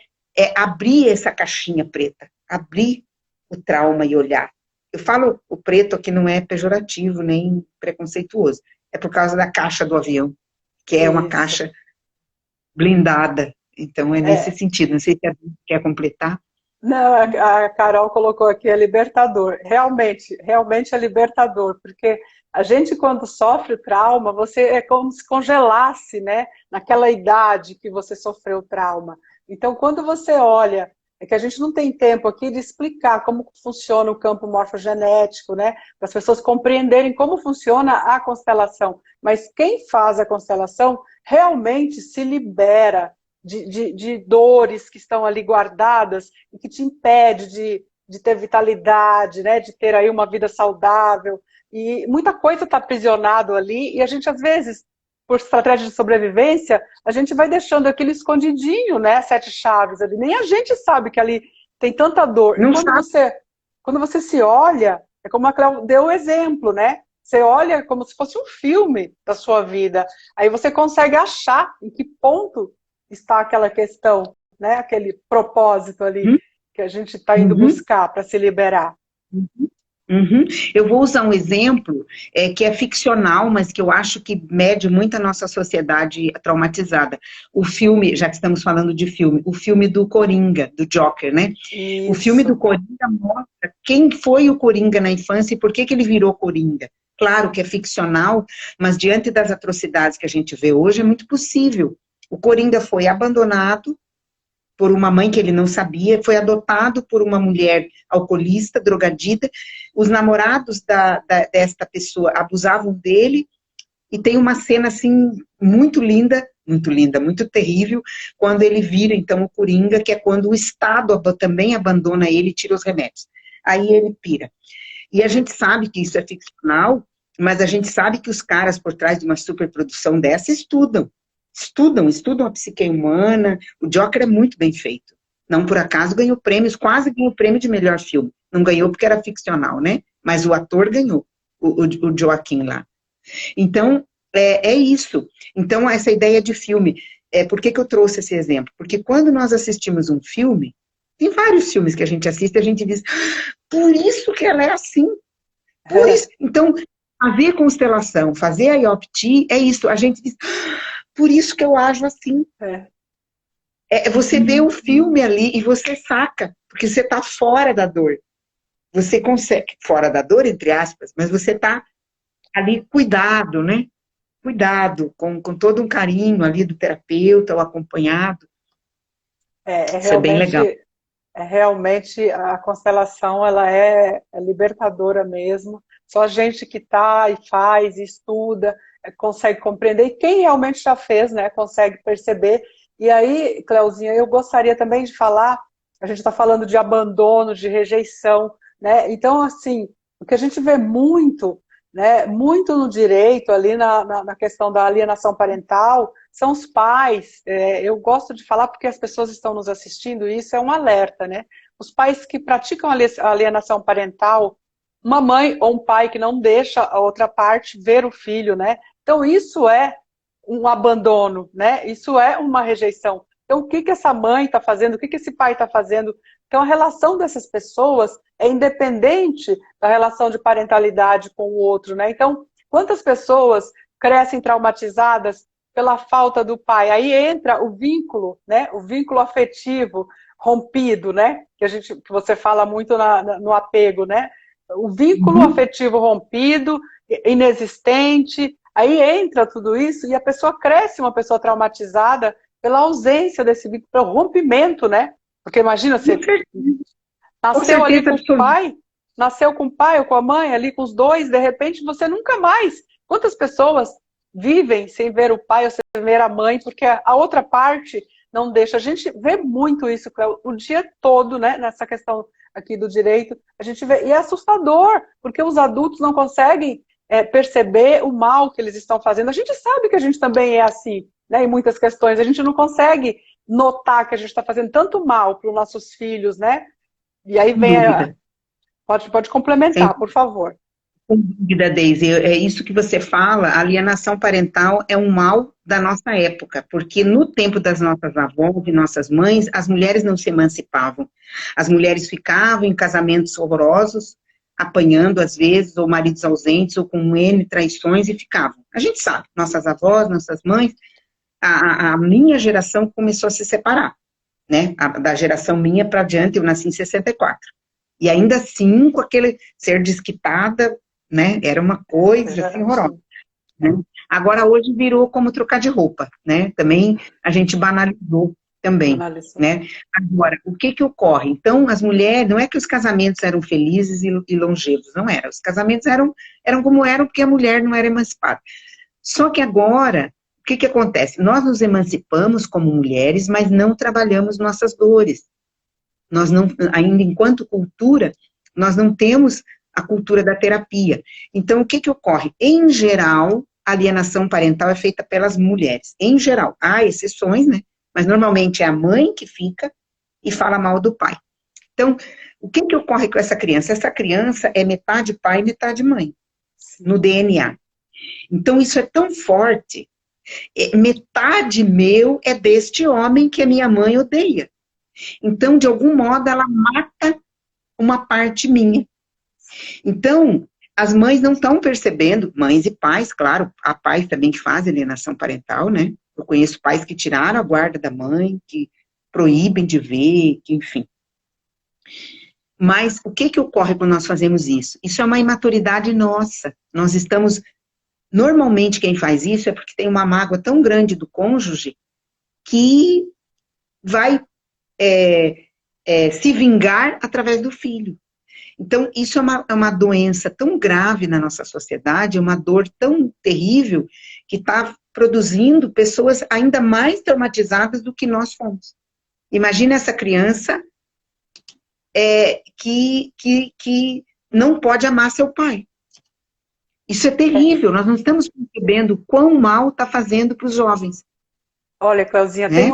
abrir essa caixinha preta, abrir o trauma e olhar. Eu falo o preto aqui não é pejorativo, nem preconceituoso, é por causa da caixa do avião, que é uma caixa blindada. Então, é nesse sentido. Não sei se a gente quer completar. Não, a Carol colocou aqui, é libertador. Realmente, realmente é libertador, porque a gente, quando sofre trauma, você é como se congelasse, né? Naquela idade que você sofreu o trauma. Então, quando você olha, é que a gente não tem tempo aqui de explicar como funciona o campo morfogenético, né? Para as pessoas compreenderem como funciona a constelação. Mas quem faz a constelação realmente se libera de dores que estão ali guardadas e que te impede de ter vitalidade, né, de ter aí uma vida saudável. E muita coisa está aprisionado ali e a gente, às vezes, por estratégia de sobrevivência, a gente vai deixando aquilo escondidinho, né, 7 chaves ali. Nem a gente sabe que ali tem tanta dor. E Não sabe. quando você se olha, é como a Cléo deu o exemplo, né? Você olha como se fosse um filme da sua vida. Aí você consegue achar em que ponto está aquela questão, né? Aquele propósito ali que a gente está indo Uhum. buscar para se liberar. Uhum. Eu vou usar um exemplo que é ficcional, mas que eu acho que mede muito a nossa sociedade traumatizada. O filme, já que estamos falando de filme, o filme do Coringa, do Joker, né? O filme do Isso. Coringa mostra quem foi o Coringa na infância e por que ele virou Coringa. Claro que é ficcional, mas diante das atrocidades que a gente vê hoje, é muito possível. O Coringa foi abandonado por uma mãe que ele não sabia, foi adotado por uma mulher alcoolista, drogadita, os namorados desta pessoa abusavam dele, e tem uma cena, assim, muito linda, muito terrível, quando ele vira, então, o Coringa, que é quando o Estado também abandona ele e tira os remédios. Aí ele pira. E a gente sabe que isso é ficcional, mas a gente sabe que os caras por trás de uma superprodução dessa estudam a psique humana. O Joker é muito bem feito. Não por acaso ganhou prêmios, quase ganhou o prêmio de melhor filme. Não ganhou porque era ficcional, né? Mas o ator ganhou, o Joaquim lá. Então, é isso. Então, essa ideia de filme, por que eu trouxe esse exemplo? Porque quando nós assistimos um filme, tem vários filmes que a gente assiste e a gente diz, por isso que ela é assim. Por isso. Então, fazer constelação, fazer a IOPT, é isso. A gente diz, por isso que eu ajo assim. Você vê o filme ali e você saca, porque você está fora da dor. Você consegue, fora da dor, entre aspas, mas você está ali cuidado, né? Cuidado, com todo um carinho ali do terapeuta, o acompanhado. Isso é bem legal. Realmente a constelação ela é libertadora mesmo. Só a gente que está e faz, e estuda, consegue compreender. E quem realmente já fez, né, consegue perceber. E aí, Cleuzinha, eu gostaria também de falar, a gente está falando de abandono, de rejeição, né? Então, assim, o que a gente vê muito, né, muito no direito, ali na questão da alienação parental, são os pais. Eu gosto de falar porque as pessoas estão nos assistindo e isso é um alerta, né? Os pais que praticam alienação parental, uma mãe ou um pai que não deixa a outra parte ver o filho, né? Então isso é um abandono, né? Isso é uma rejeição. Então o que essa mãe está fazendo? O que esse pai está fazendo? Então a relação dessas pessoas é independente da relação de parentalidade com o outro, né? Então quantas pessoas crescem traumatizadas pela falta do pai? Aí entra o vínculo, né? O vínculo afetivo rompido, né? Que você fala muito no apego, né? O vínculo afetivo rompido, inexistente, aí entra tudo isso e a pessoa cresce uma pessoa traumatizada pela ausência desse vínculo, pelo rompimento, né? Porque imagina, você nasceu ali com o pai, nasceu com o pai ou com a mãe, ali com os dois, de repente você nunca mais. Quantas pessoas vivem sem ver o pai ou sem ver a mãe, porque a outra parte não deixa. A gente vê muito isso o dia todo, né, nessa questão aqui do direito, a gente vê, e é assustador, porque os adultos não conseguem perceber o mal que eles estão fazendo. A gente sabe que a gente também é assim, né, em muitas questões, a gente não consegue notar que a gente está fazendo tanto mal para os nossos filhos, né? E aí vem pode complementar, por favor. Sem dúvida, Deise, é isso que você fala, a alienação parental é um mal da nossa época, porque no tempo das nossas avós e nossas mães, as mulheres não se emancipavam. As mulheres ficavam em casamentos horrorosos, apanhando às vezes, ou maridos ausentes, ou com N traições, e ficavam. A gente sabe, nossas avós, nossas mães, a minha geração começou a se separar. né? Da geração minha para diante, eu nasci em 64. E ainda assim, com aquele ser desquitada, né? Era uma coisa assim horrorosa. Né? Agora, hoje virou como trocar de roupa, né? Também a gente banalizou também, né? Agora, o que que ocorre? Então, as mulheres, não é que os casamentos eram felizes e longevos, não era. Os casamentos eram como eram porque a mulher não era emancipada. Só que agora, o que que acontece? Nós nos emancipamos como mulheres, mas não trabalhamos nossas dores. Nós não, ainda enquanto cultura, nós não temos a cultura da terapia. Então, o que que ocorre? Em geral, a alienação parental é feita pelas mulheres. Em geral, há exceções, né? Mas normalmente é a mãe que fica e fala mal do pai. Então, o que que ocorre com essa criança? Essa criança é metade pai e metade mãe, no DNA. Então, isso é tão forte. Metade meu é deste homem que a minha mãe odeia. Então, de algum modo, ela mata uma parte minha. Então, as mães não estão percebendo, mães e pais, claro, há pais também que fazem alienação parental, né? Eu conheço pais que tiraram a guarda da mãe, que proíbem de ver, que, enfim. Mas o que que ocorre quando nós fazemos isso? Isso é uma imaturidade nossa. Nós estamos... Normalmente, quem faz isso é porque tem uma mágoa tão grande do cônjuge que vai se vingar através do filho. Então, isso é uma doença tão grave na nossa sociedade, uma dor tão terrível, que está produzindo pessoas ainda mais traumatizadas do que nós fomos. Imagina essa criança que não pode amar seu pai. Isso é terrível, nós não estamos percebendo o quão mal está fazendo para os jovens. Olha, Cleusinha, né?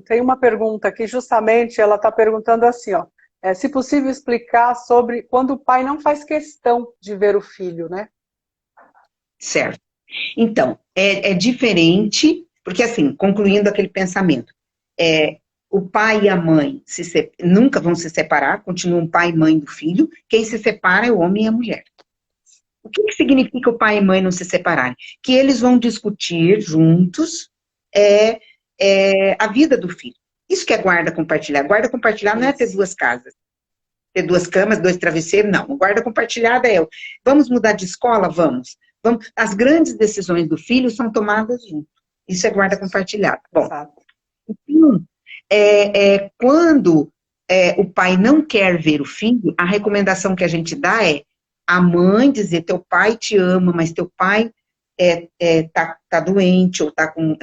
tem uma pergunta aqui, justamente ela está perguntando assim, ó, se possível explicar sobre quando o pai não faz questão de ver o filho, né? Certo. Então, é diferente, porque assim, concluindo aquele pensamento, o pai e a mãe nunca vão se separar, continuam pai e mãe do filho, quem se separa é o homem e a mulher. O que significa o pai e mãe não se separarem? Que eles vão discutir juntos a vida do filho. Isso que é guarda compartilhada. Guarda compartilhada não é ter duas casas, ter duas camas, dois travesseiros, não. Guarda compartilhada vamos mudar de escola? Vamos. As grandes decisões do filho são tomadas junto. Isso é guarda compartilhada. Bom, então, quando o pai não quer ver o filho, a recomendação que a gente dá é a mãe dizer, teu pai te ama, mas teu pai tá doente, ou tá com,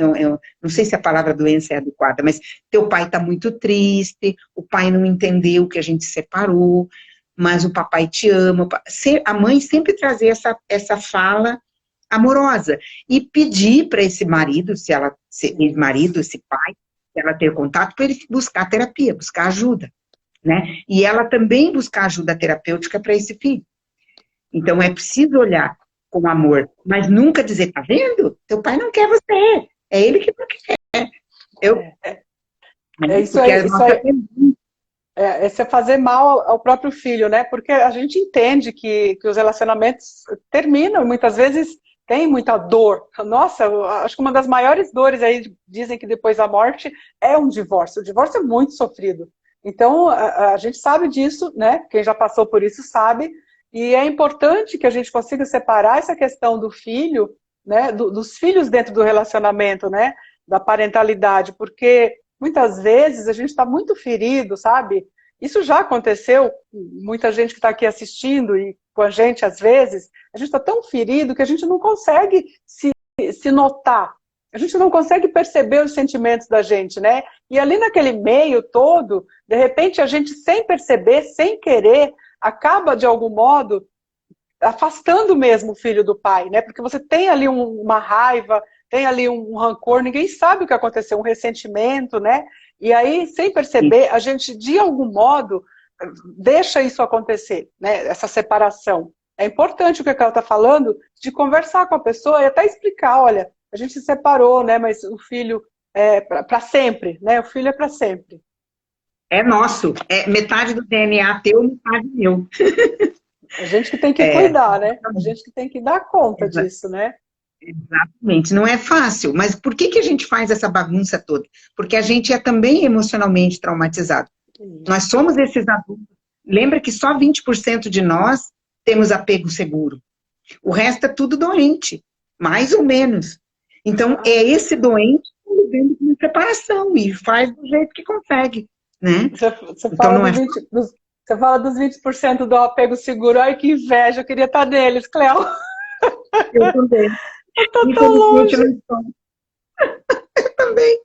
não sei se a palavra doença é adequada, mas teu pai tá muito triste, o pai não entendeu que a gente separou, mas o papai te ama. A mãe sempre trazer essa fala amorosa, e pedir para esse marido, esse pai, se ela ter contato, para ele buscar terapia, buscar ajuda, né? E ela também buscar ajuda terapêutica para esse filho. Então, é preciso olhar com amor, mas nunca dizer, tá vendo? Teu pai não quer você, é ele que não quer. Isso é fazer mal ao próprio filho, né? Porque a gente entende que os relacionamentos terminam, muitas vezes tem muita dor. Nossa, acho que uma das maiores dores aí, dizem que depois da morte, é um divórcio. O divórcio é muito sofrido. Então, a gente sabe disso, né? Quem já passou por isso sabe. E é importante que a gente consiga separar essa questão do filho, né, dos filhos dentro do relacionamento, né, da parentalidade, porque muitas vezes a gente está muito ferido, sabe? Isso já aconteceu, muita gente que está aqui assistindo e com a gente às vezes, a gente está tão ferido que a gente não consegue se notar, a gente não consegue perceber os sentimentos da gente, né? E ali naquele meio todo, de repente a gente sem perceber, sem querer, acaba, de algum modo, afastando mesmo o filho do pai, né? Porque você tem ali uma raiva, tem ali um rancor, ninguém sabe o que aconteceu, um ressentimento, né? E aí, sem perceber, a gente, de algum modo, deixa isso acontecer, né? Essa separação. É importante o que ela está falando, de conversar com a pessoa e até explicar, olha, a gente se separou, né? Mas o filho é para sempre, né? O filho é para sempre. É nosso, é metade do DNA teu, metade meu. A gente que tem que cuidar, né? A gente que tem que dar conta disso, né? Exatamente, não é fácil, mas por que que a gente faz essa bagunça toda? Porque a gente é também emocionalmente traumatizado. Nós Isso. somos esses adultos. Lembra que só 20% de nós temos apego seguro. O resto é tudo doente, mais ou menos. Então, é esse doente vivendo com separação e faz do jeito que consegue, né? Você Então, fala não do é 20, você fala dos 20% do apego seguro. Ai, que inveja, eu queria estar neles, Cléo. eu também. Eu tô tão Infelizmente, eu longe. não estou também,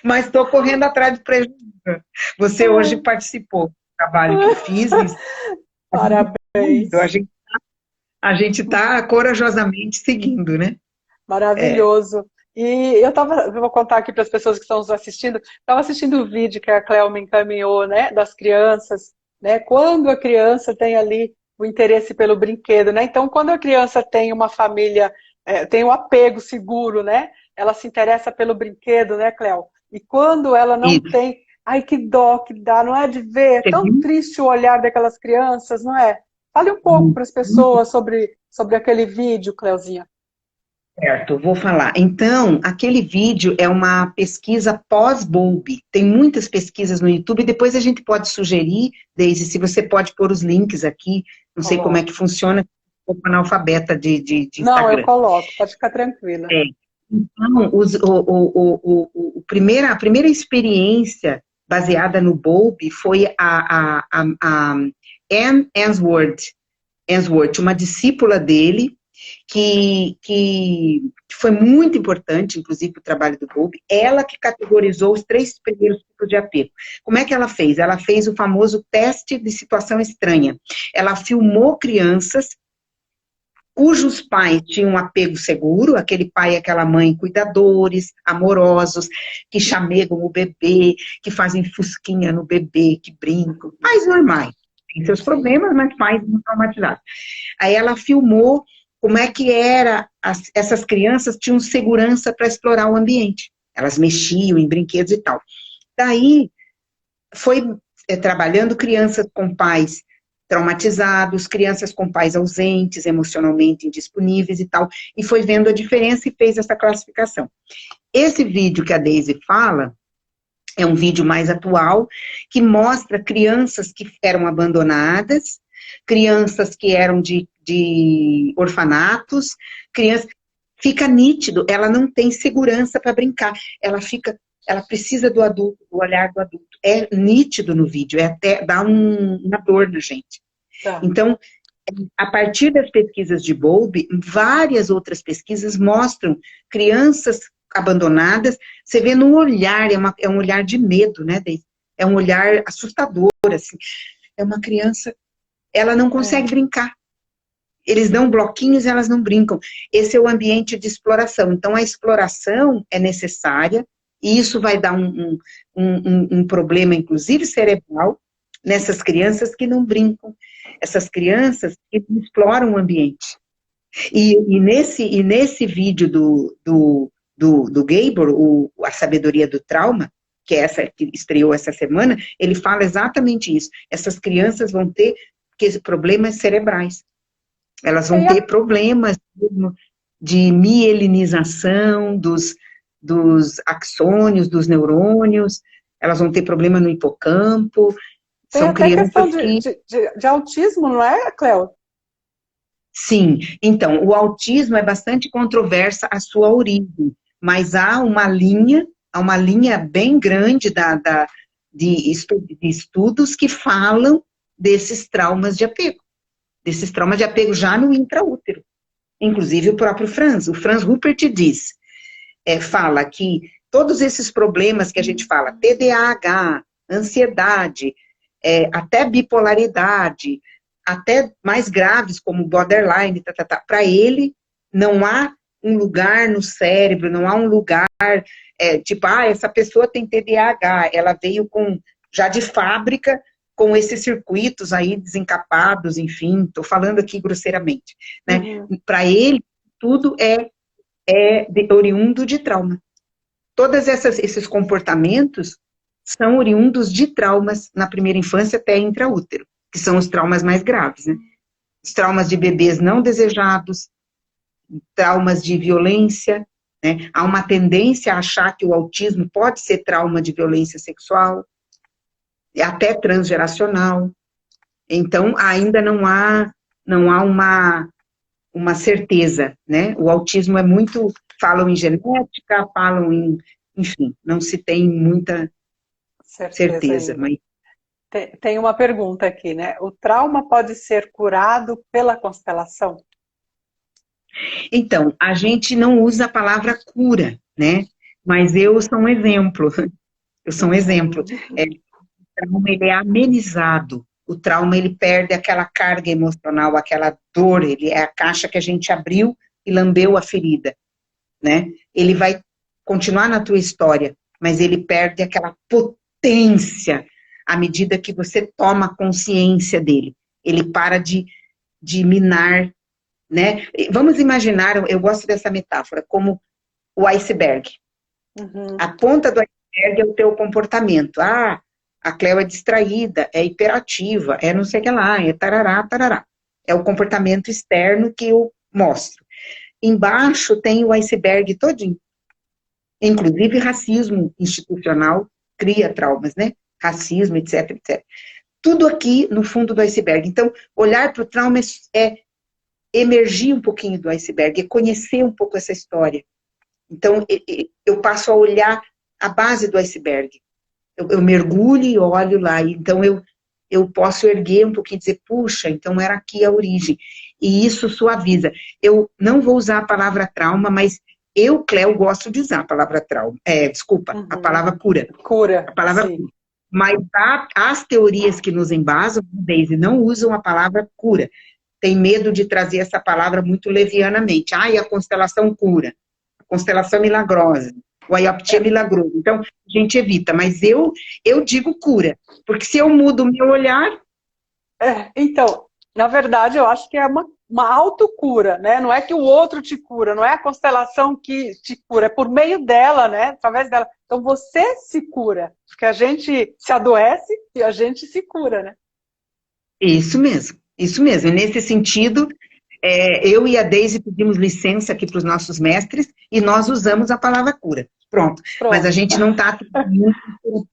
mas estou correndo atrás do prejuízo. Você hoje participou do trabalho que eu fiz e a gente está indo, Parabéns. a gente está corajosamente seguindo, né? É, Maravilhoso. E eu vou contar aqui para as pessoas que estão nos assistindo, estava assistindo o vídeo que a Cléo me encaminhou, né, das crianças, né, quando a criança tem ali o interesse pelo brinquedo, né, então quando a criança tem uma família, tem um apego seguro, né, ela se interessa pelo brinquedo, né, Cléo, e quando ela não isso. tem, ai que dó que dá, não é de ver, é Você tão viu? triste o olhar daquelas crianças, não é? Fale um pouco para as pessoas sobre aquele vídeo, Cléozinha. Certo, vou falar. Então, aquele vídeo é uma pesquisa pós-Bowlby. Tem muitas pesquisas no YouTube, depois a gente pode sugerir, Daisy, se você pode pôr os links aqui, não sei como é que Coloco. funciona, como analfabeta de Não, eu Instagram. coloco, pode ficar tranquila. É. Então, a primeira experiência baseada no Bowlby foi a Anne Ainsworth, uma discípula dele, que foi muito importante, inclusive, para o trabalho do Bowlby, ela que categorizou os 3 primeiros tipos de apego. Como é que ela fez? Ela fez o famoso teste de situação estranha. Ela filmou crianças cujos pais tinham um apego seguro, aquele pai e aquela mãe cuidadores, amorosos, que chamegam o bebê, que fazem fusquinha no bebê, que brincam, pais normais. Tem seus Sim, problemas, mas pais não traumatizados. Aí ela filmou como é que era, essas crianças tinham segurança para explorar o ambiente. Elas mexiam em brinquedos e tal. Daí, foi trabalhando crianças com pais traumatizados, crianças com pais ausentes, emocionalmente indisponíveis e tal, e foi vendo a diferença e fez essa classificação. Esse vídeo que a Daisy fala é um vídeo mais atual, que mostra crianças que eram abandonadas, crianças que eram de orfanatos, crianças. Fica nítido, ela não tem segurança para brincar, ela precisa do adulto, do olhar do adulto. É nítido no vídeo, é até dá uma dor na gente. tá. Então, a partir das pesquisas de Bowlby, várias outras pesquisas mostram crianças abandonadas, você vê no olhar, é um olhar de medo, né, Deise? É um olhar assustador, assim. É uma criança, ela não consegue É. brincar. Eles dão bloquinhos e elas não brincam. Esse é o ambiente de exploração. Então, a exploração é necessária, e isso vai dar um problema, inclusive cerebral, nessas crianças que não brincam, essas crianças que não exploram o ambiente. E nesse vídeo do Gabor, A Sabedoria do Trauma, que é essa que estreou essa semana, ele fala exatamente isso. Essas crianças vão ter problemas cerebrais. Elas vão E a- ter problemas de mielinização dos axônios, dos neurônios, elas vão ter problema no hipocampo. Tem São até questão crianças que, de autismo, não é, Cléo? sim, então, o autismo é bastante controversa a sua origem, mas há uma linha bem grande de estudos que falam desses traumas de apego já no intraútero. Inclusive o próprio o Franz Ruppert diz, fala que todos esses problemas que a gente fala, TDAH, ansiedade, até bipolaridade, até mais graves como borderline, para ele não há um lugar no cérebro, não há um lugar, tipo, essa pessoa tem TDAH, ela veio já de fábrica, com esses circuitos aí desencapados, enfim, estou falando aqui grosseiramente, né? Uhum. Para ele, tudo é oriundo de trauma. Todos esses comportamentos são oriundos de traumas na primeira infância até intraútero, que são os traumas mais graves, né? Os traumas de bebês não desejados, traumas de violência, né? Há uma tendência a achar que o autismo pode ser trauma de violência sexual, até transgeracional. Então, ainda não há uma certeza, né? O autismo é muito, falam em genética, falam em, enfim, não se tem muita Certeza certeza, ainda. mas Tem uma pergunta aqui, né? O trauma pode ser curado pela constelação? então, a gente não usa a palavra cura, né? Mas eu sou um exemplo. Eu sou um exemplo. Uhum. O trauma, ele é amenizado. O trauma, ele perde aquela carga emocional, aquela dor. Ele é a caixa que a gente abriu e lambeu a ferida, né? Ele vai continuar na tua história, mas ele perde aquela potência à medida que você toma consciência dele. Ele para de minar, né? Vamos imaginar, eu gosto dessa metáfora, como o iceberg. Uhum. A ponta do iceberg é o teu comportamento. Ah, a Cleo é distraída, é hiperativa, é não sei o que lá, é tarará, tarará. É o comportamento externo que eu mostro. Embaixo tem o iceberg todinho. Inclusive racismo institucional cria traumas, né? Racismo, etc, etc. Tudo aqui no fundo do iceberg. Então, olhar para o trauma é emergir um pouquinho do iceberg, é conhecer um pouco essa história. Então, eu passo a olhar a base do iceberg. Eu mergulho e olho lá. Então, eu posso erguer um pouquinho e dizer, puxa, então era aqui a origem. E isso suaviza. Eu não vou usar a palavra trauma, mas eu, Cléo, gosto de usar a palavra trauma. Desculpa, a Uhum. palavra cura. Cura, A palavra sim. cura. Mas as teorias que nos embasam, Daisy, não usam a palavra cura. Tem medo de trazer essa palavra muito levianamente. E a constelação cura. A constelação milagrosa. O IOPT é milagroso. Então, a gente evita. Mas eu digo cura. Porque se eu mudo o meu olhar... Então, na verdade, eu acho que é uma autocura, né? Não é que o outro te cura, não é a constelação que te cura, é por meio dela, né? Através dela. Então, você se cura, porque a gente se adoece e a gente se cura, né? Isso mesmo, isso mesmo. E nesse sentido, eu e a Deise pedimos licença aqui para os nossos mestres e nós usamos a palavra cura. Pronto. Mas a Pronto. gente não está muito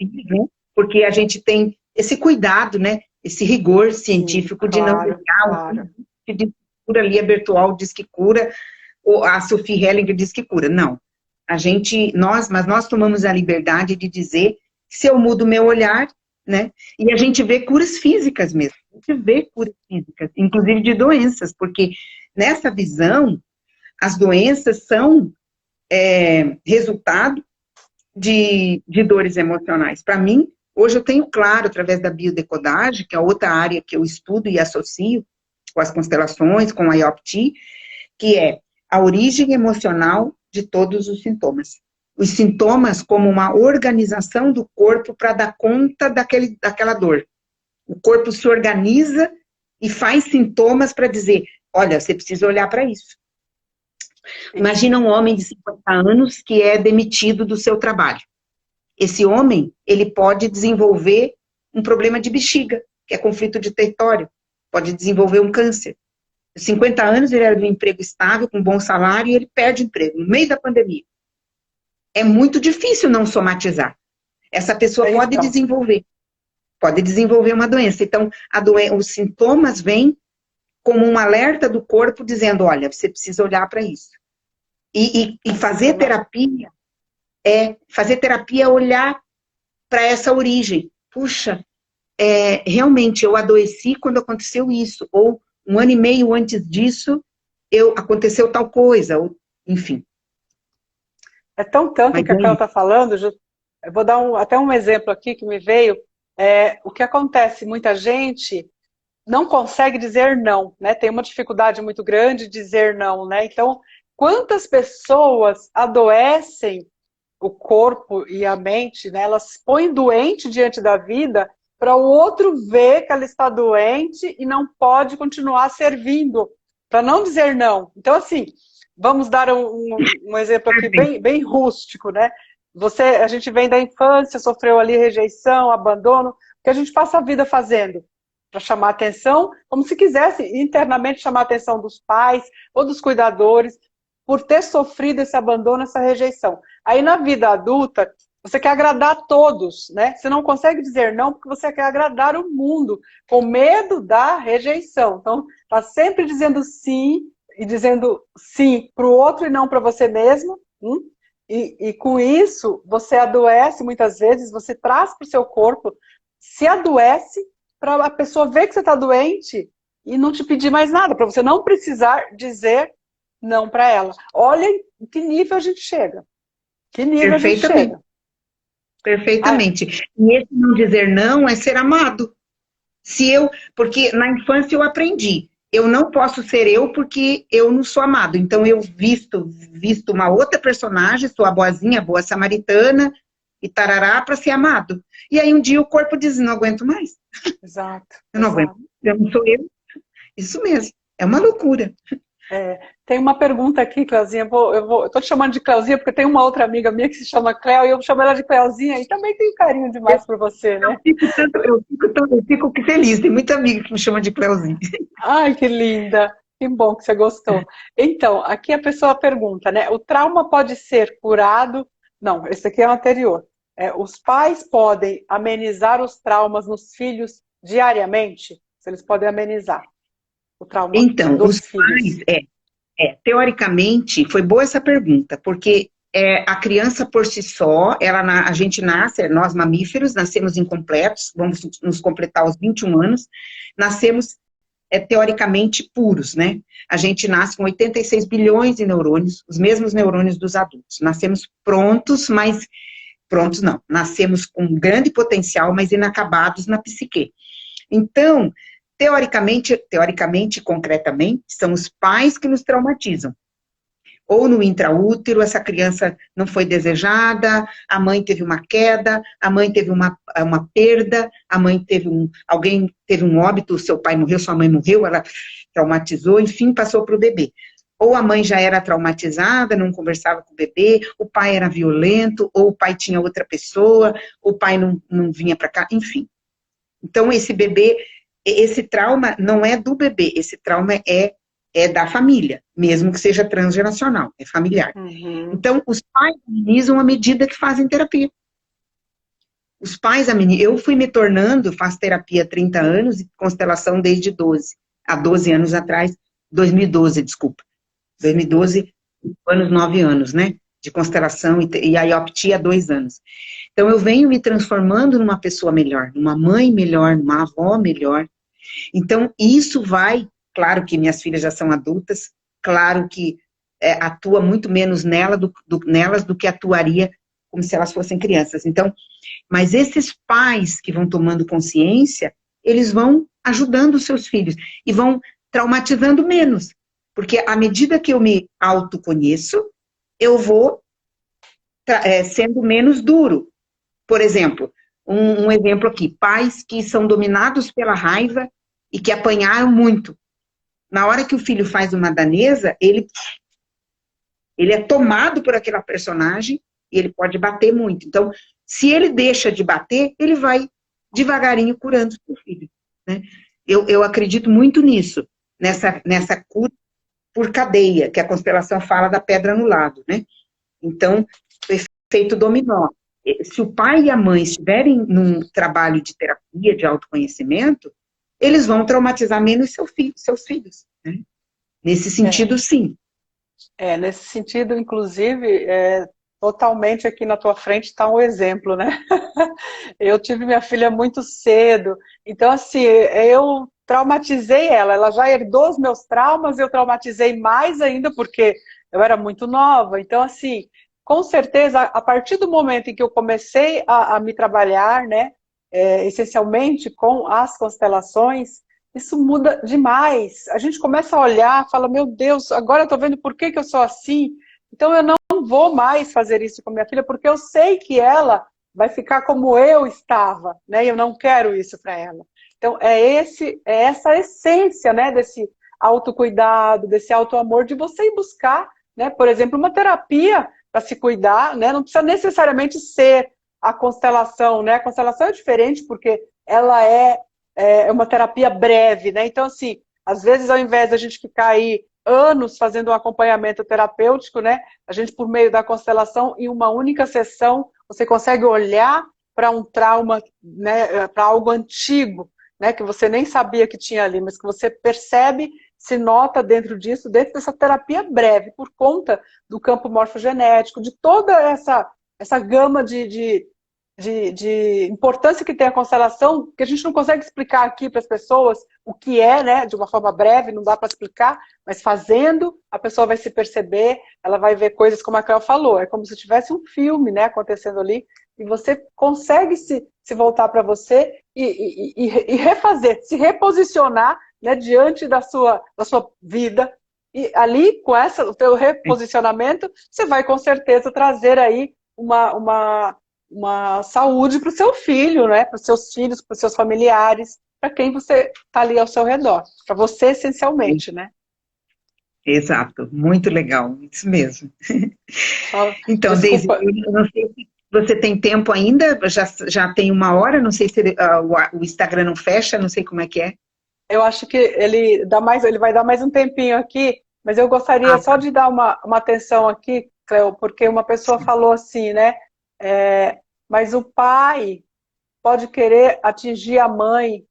né? Porque a gente tem esse cuidado, né? Esse rigor Sim, científico de não claro, negar o claro. que diz que cura, ali a Bertual diz que cura, ou a Sophie Hellinger diz que cura. Não. Mas nós tomamos a liberdade de dizer, se eu mudo o meu olhar, né? E a gente vê curas físicas mesmo. A gente vê curas físicas, inclusive de doenças, porque nessa visão, as doenças são resultado de dores emocionais. Para mim, hoje eu tenho claro, através da biodecodagem, que é outra área que eu estudo e associo com as constelações, com a IOPT, que é a origem emocional de todos os sintomas. Os sintomas como uma organização do corpo para dar conta daquela dor. O corpo se organiza e faz sintomas para dizer, olha, você precisa olhar para isso. Imagina um homem de 50 anos que é demitido do seu trabalho. Esse homem, ele pode desenvolver um problema de bexiga, que é conflito de território, pode desenvolver um câncer. 50 anos, ele era de um emprego estável, com um bom salário, e ele perde o emprego, no meio da pandemia. É muito difícil não somatizar. Essa pessoa Então, pode desenvolver uma doença. Então, os sintomas vêm como um alerta do corpo, dizendo, olha, você precisa olhar para isso. E fazer terapia é olhar para essa origem. Puxa, realmente eu adoeci quando aconteceu isso, ou um ano e meio antes disso, aconteceu tal coisa, ou, enfim. é tão tanto Mas que a Cléo está falando, eu vou dar até um exemplo aqui que me veio. O que acontece, muita gente não consegue dizer não, né? Tem uma dificuldade muito grande de dizer não, né? Então, quantas pessoas adoecem o corpo e a mente, né? Elas se põem doente diante da vida para o outro ver que ela está doente e não pode continuar servindo, para não dizer não. Então, assim, vamos dar um exemplo aqui bem, bem rústico, né? A gente vem da infância, sofreu ali rejeição, abandono, que a gente passa a vida fazendo. para chamar a atenção, como se quisesse internamente chamar a atenção dos pais ou dos cuidadores, por ter sofrido esse abandono, essa rejeição. Aí na vida adulta, você quer agradar a todos, né? Você não consegue dizer não porque você quer agradar o mundo, com medo da rejeição. Então, está sempre dizendo sim, e dizendo sim para o outro e não para você mesmo. E com isso, você adoece muitas vezes, você traz para o seu corpo, se adoece, para a pessoa ver que você está doente e não te pedir mais nada, para você não precisar dizer não para ela. Olha em que nível a gente chega. Que nível a gente chega. Perfeitamente. E esse não dizer não é ser amado. Porque na infância eu aprendi, eu não posso ser eu porque eu não sou amado. Então eu visto uma outra personagem, sou a boazinha, a boa samaritana, e tarará para ser amado. E aí um dia o corpo diz, não aguento mais. Exato. Eu não aguento, eu não sou eu. Isso mesmo, é uma loucura. Tem uma pergunta aqui, Cleuzinha, eu tô te chamando de Cleuzinha porque tem uma outra amiga minha que se chama Cleo e eu chamo ela de Cleuzinha e também tenho carinho demais por você, né? Eu fico feliz, tem muita amiga que me chama de Cleuzinha. Ai, que linda! Que bom que você gostou. Então, aqui a pessoa pergunta, né? O trauma pode ser curado? Não, esse aqui é o anterior. Os pais podem amenizar os traumas nos filhos diariamente? Se eles podem amenizar o trauma então, dos os filhos. pais, teoricamente, foi boa essa pergunta, porque a criança por si só, a gente nasce, nós mamíferos, nascemos incompletos, vamos nos completar aos 21 anos, nascemos teoricamente puros, né? A gente nasce com 86 bilhões de neurônios, os mesmos neurônios dos adultos. Nascemos prontos, mas prontos não. Nascemos com um grande potencial, mas inacabados na psique. Então, teoricamente, concretamente, são os pais que nos traumatizam. Ou no intraútero, essa criança não foi desejada, a mãe teve uma queda, a mãe teve uma perda, a mãe alguém teve um óbito, seu pai morreu, sua mãe morreu, ela traumatizou, enfim, passou para o bebê. Ou a mãe já era traumatizada, não conversava com o bebê, o pai era violento, ou o pai tinha outra pessoa, o pai não vinha para cá, enfim. Então, esse trauma não é do bebê, esse trauma é da família, mesmo que seja transgeracional, é familiar. Então, os pais amenizam à medida que fazem terapia. Os pais amenizam. Eu fui me tornando, faço terapia há 30 anos e constelação desde 12 anos atrás, 2012, desculpa. 2012, anos, 9 anos, né? De constelação e a IOPT há 2 anos. Então, eu venho me transformando numa pessoa melhor, numa mãe melhor, numa avó melhor. Então, isso vai, claro que minhas filhas já são adultas, claro que atua muito menos nelas do que atuaria como se elas fossem crianças. Então, mas esses pais que vão tomando consciência, eles vão ajudando os seus filhos e vão traumatizando menos. Porque à medida que eu me autoconheço, eu vou sendo menos duro. Por exemplo, um exemplo aqui, pais que são dominados pela raiva e que apanharam muito. Na hora que o filho faz uma danesa, ele é tomado por aquela personagem e ele pode bater muito. Então, se ele deixa de bater, ele vai devagarinho curando o filho. Né? Eu acredito muito nisso, nessa cura por cadeia, que a constelação fala da pedra no lado. Né? Então, o efeito dominó. Se o pai e a mãe estiverem num trabalho de terapia, de autoconhecimento, eles vão traumatizar menos seus filhos. Né? Nesse sentido, sim. Nesse sentido, inclusive, totalmente aqui na tua frente está um exemplo, né? Eu tive minha filha muito cedo, então assim, eu traumatizei ela já herdou os meus traumas, eu traumatizei mais ainda porque eu era muito nova, então assim, com certeza, a partir do momento em que eu comecei a me trabalhar, né, essencialmente com as constelações, isso muda demais. A gente começa a olhar, fala, meu Deus, agora eu estou vendo por que eu sou assim, então eu não vou mais fazer isso com minha filha, porque eu sei que ela vai ficar como eu estava, né, e eu não quero isso para ela. Então, essa a essência, né, desse autocuidado, desse autoamor, de você ir buscar, né, por exemplo, uma terapia para se cuidar, né, não precisa necessariamente ser a constelação, né, a constelação é diferente porque ela é é uma terapia breve, né? Então, assim, às vezes, ao invés da gente ficar aí anos fazendo um acompanhamento terapêutico, né? A gente, por meio da constelação, em uma única sessão, você consegue olhar para um trauma, né? Para algo antigo, né? Que você nem sabia que tinha ali, mas que você percebe, se nota dentro disso, dentro dessa terapia breve, por conta do campo morfogenético, de toda essa gama de importância que tem a constelação, que a gente não consegue explicar aqui para as pessoas o que é, né, de uma forma breve, não dá para explicar, mas fazendo, a pessoa vai se perceber, ela vai ver coisas como a Cléo falou, é como se tivesse um filme, né, acontecendo ali, e você consegue se voltar para você e refazer, se reposicionar, né, diante da sua vida, e ali, com o teu reposicionamento, você vai com certeza trazer aí uma saúde para o seu filho, né? Para os seus filhos, para os seus familiares, para quem você está ali ao seu redor, para você essencialmente, né? Exato, muito legal, isso mesmo. Então, Deise, Desculpa. eu não sei se você tem tempo ainda, já tem 1 hora, não sei se o Instagram não fecha, não sei como é que é. Eu acho que ele vai dar mais um tempinho aqui, mas eu gostaria só de dar uma atenção aqui, Cleo, porque uma pessoa falou assim, né? Mas o pai pode querer atingir a mãe,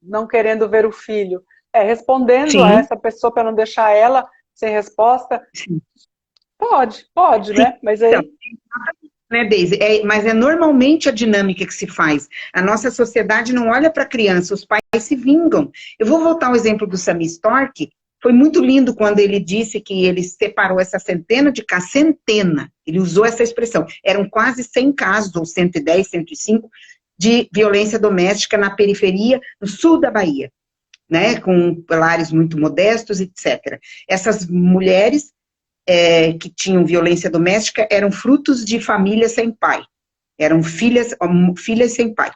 não querendo ver o filho. Respondendo Sim. a essa pessoa para não deixar ela sem resposta, Sim. Pode, Sim. né? Mas aí... Então, né, Deise? Mas é normalmente a dinâmica que se faz. A nossa sociedade não olha para a criança, os pais se vingam. Eu vou voltar ao exemplo do Sami Stork. Foi muito lindo quando ele disse que ele separou essa centena de casos, centena, ele usou essa expressão, eram quase 100 casos, ou 110, 105, de violência doméstica na periferia, no sul da Bahia, né, com lares muito modestos, etc. Essas mulheres que tinham violência doméstica eram frutos de famílias sem pai, eram filhas sem pai.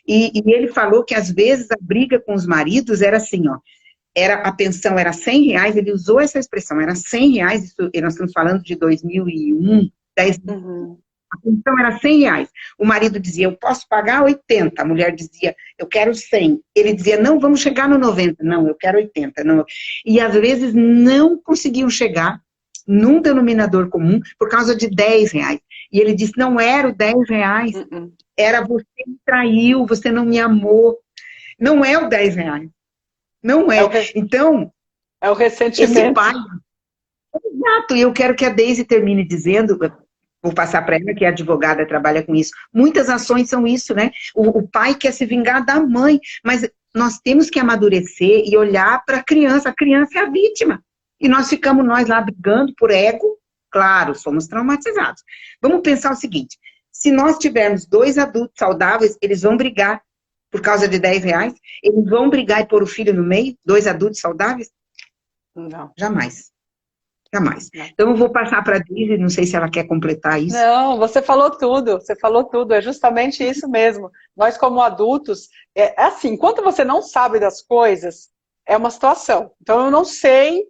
E ele falou que às vezes a briga com os maridos era assim, ó, a pensão era R$100, ele usou essa expressão, era R$100, isso, nós estamos falando de 2001, 10 A pensão era R$100. O marido dizia, eu posso pagar 80. A mulher dizia, eu quero 100. Ele dizia, não, vamos chegar no 90. Não, eu quero 80. Não. E às vezes não conseguiam chegar num denominador comum por causa de R$10. E ele disse, não era o R$10, era você me traiu, você não me amou. Não é o R$10. Não é. Então, é o ressentimento. Esse pai... Exato, e eu quero que a Deise termine dizendo, vou passar para ela, que é advogada, trabalha com isso. Muitas ações são isso, né? O pai quer se vingar da mãe, mas nós temos que amadurecer e olhar para a criança é a vítima. E nós ficamos lá brigando por ego, claro, somos traumatizados. Vamos pensar o seguinte, se nós tivermos 2 adultos saudáveis, eles vão brigar por causa de R$10? Eles vão brigar e pôr o filho no meio? 2 adultos saudáveis? Não. Jamais. Jamais. Não. Então eu vou passar para a Deise, não sei se ela quer completar isso. Não, você falou tudo, é justamente isso mesmo. Nós como adultos, assim, enquanto você não sabe das coisas, é uma situação. Então eu não sei,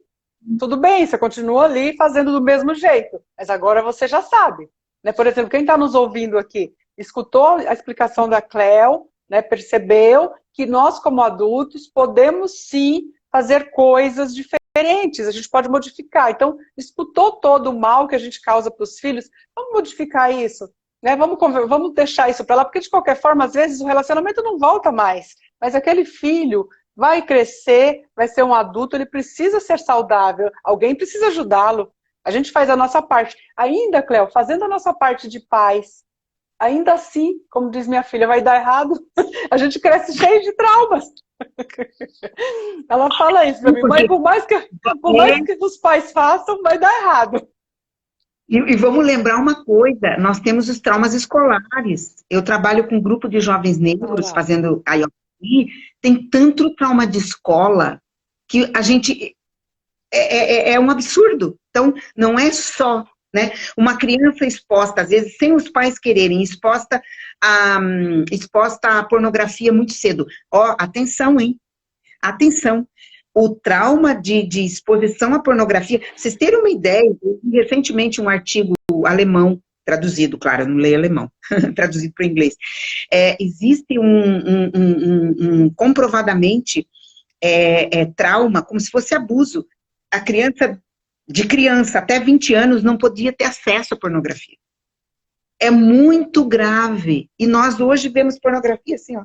tudo bem, você continua ali fazendo do mesmo jeito, mas agora você já sabe. Né? Por exemplo, quem está nos ouvindo aqui, escutou a explicação da Cleo, né, percebeu que nós como adultos podemos sim fazer coisas diferentes, a gente pode modificar. Então, escutou todo o mal que a gente causa para os filhos, vamos modificar isso, né? Vamos deixar isso para lá, porque de qualquer forma, às vezes o relacionamento não volta mais, mas aquele filho vai crescer, vai ser um adulto, ele precisa ser saudável, alguém precisa ajudá-lo. A gente faz a nossa parte. Ainda, Cleo, fazendo a nossa parte de pais, ainda assim, como diz minha filha, vai dar errado, a gente cresce cheio de traumas. Ela fala isso pra mim, mas por mais que os pais façam, vai dar errado. E vamos lembrar uma coisa, nós temos os traumas escolares. Eu trabalho com um grupo de jovens negros fazendo IOP, tem tanto trauma de escola que a gente... É um absurdo. Então, não é só... Né? Uma criança exposta, às vezes, sem os pais quererem, exposta à pornografia muito cedo. Ó, atenção, hein? Atenção. O trauma de exposição à pornografia, vocês terem uma ideia, eu vi recentemente um artigo alemão traduzido, claro, eu não leio alemão, traduzido para o inglês. Existe comprovadamente trauma, como se fosse abuso. A criança até 20 anos não podia ter acesso à pornografia. É muito grave. E nós hoje vemos pornografia assim, ó.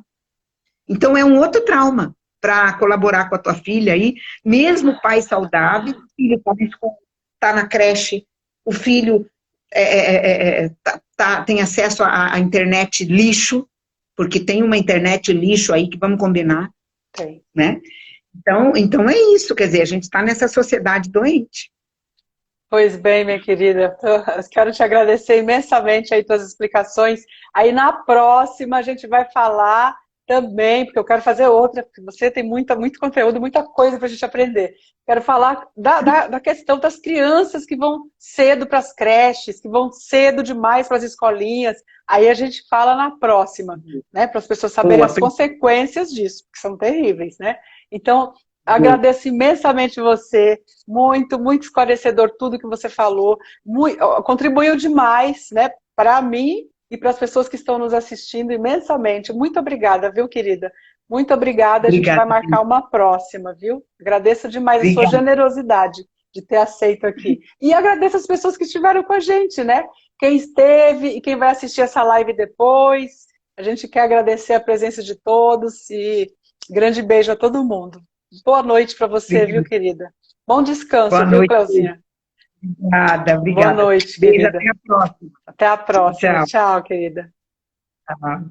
Então é um outro trauma para colaborar com a tua filha aí, mesmo pai saudável, o filho está na creche, o filho tem acesso à internet lixo, porque tem uma internet lixo aí que vamos combinar, né? Então é isso, quer dizer, a gente está nessa sociedade doente. Pois bem, minha querida, eu quero te agradecer imensamente aí tuas explicações. Aí na próxima a gente vai falar também, porque eu quero fazer outra, porque você tem muito conteúdo, muita coisa para a gente aprender. Quero falar da questão das crianças que vão cedo para as creches, que vão cedo demais para as escolinhas. Aí a gente fala na próxima, né? Para as pessoas saberem as consequências disso, que são terríveis, né? Então, agradeço imensamente você, muito esclarecedor tudo que você falou, contribuiu demais, né, para mim e para as pessoas que estão nos assistindo imensamente. Muito obrigada, viu, querida? Muito obrigada, a gente vai marcar uma próxima, viu? Agradeço demais a sua generosidade de ter aceito aqui. E agradeço as pessoas que estiveram com a gente, né? Quem esteve e quem vai assistir essa live depois. A gente quer agradecer a presença de todos e grande beijo a todo mundo. Boa noite para você, viu, querida? Bom descanso, viu, Cleuzinha? Obrigada. Boa noite, querida. Beijo, até a próxima. Até a próxima. Tchau, querida. Tchau.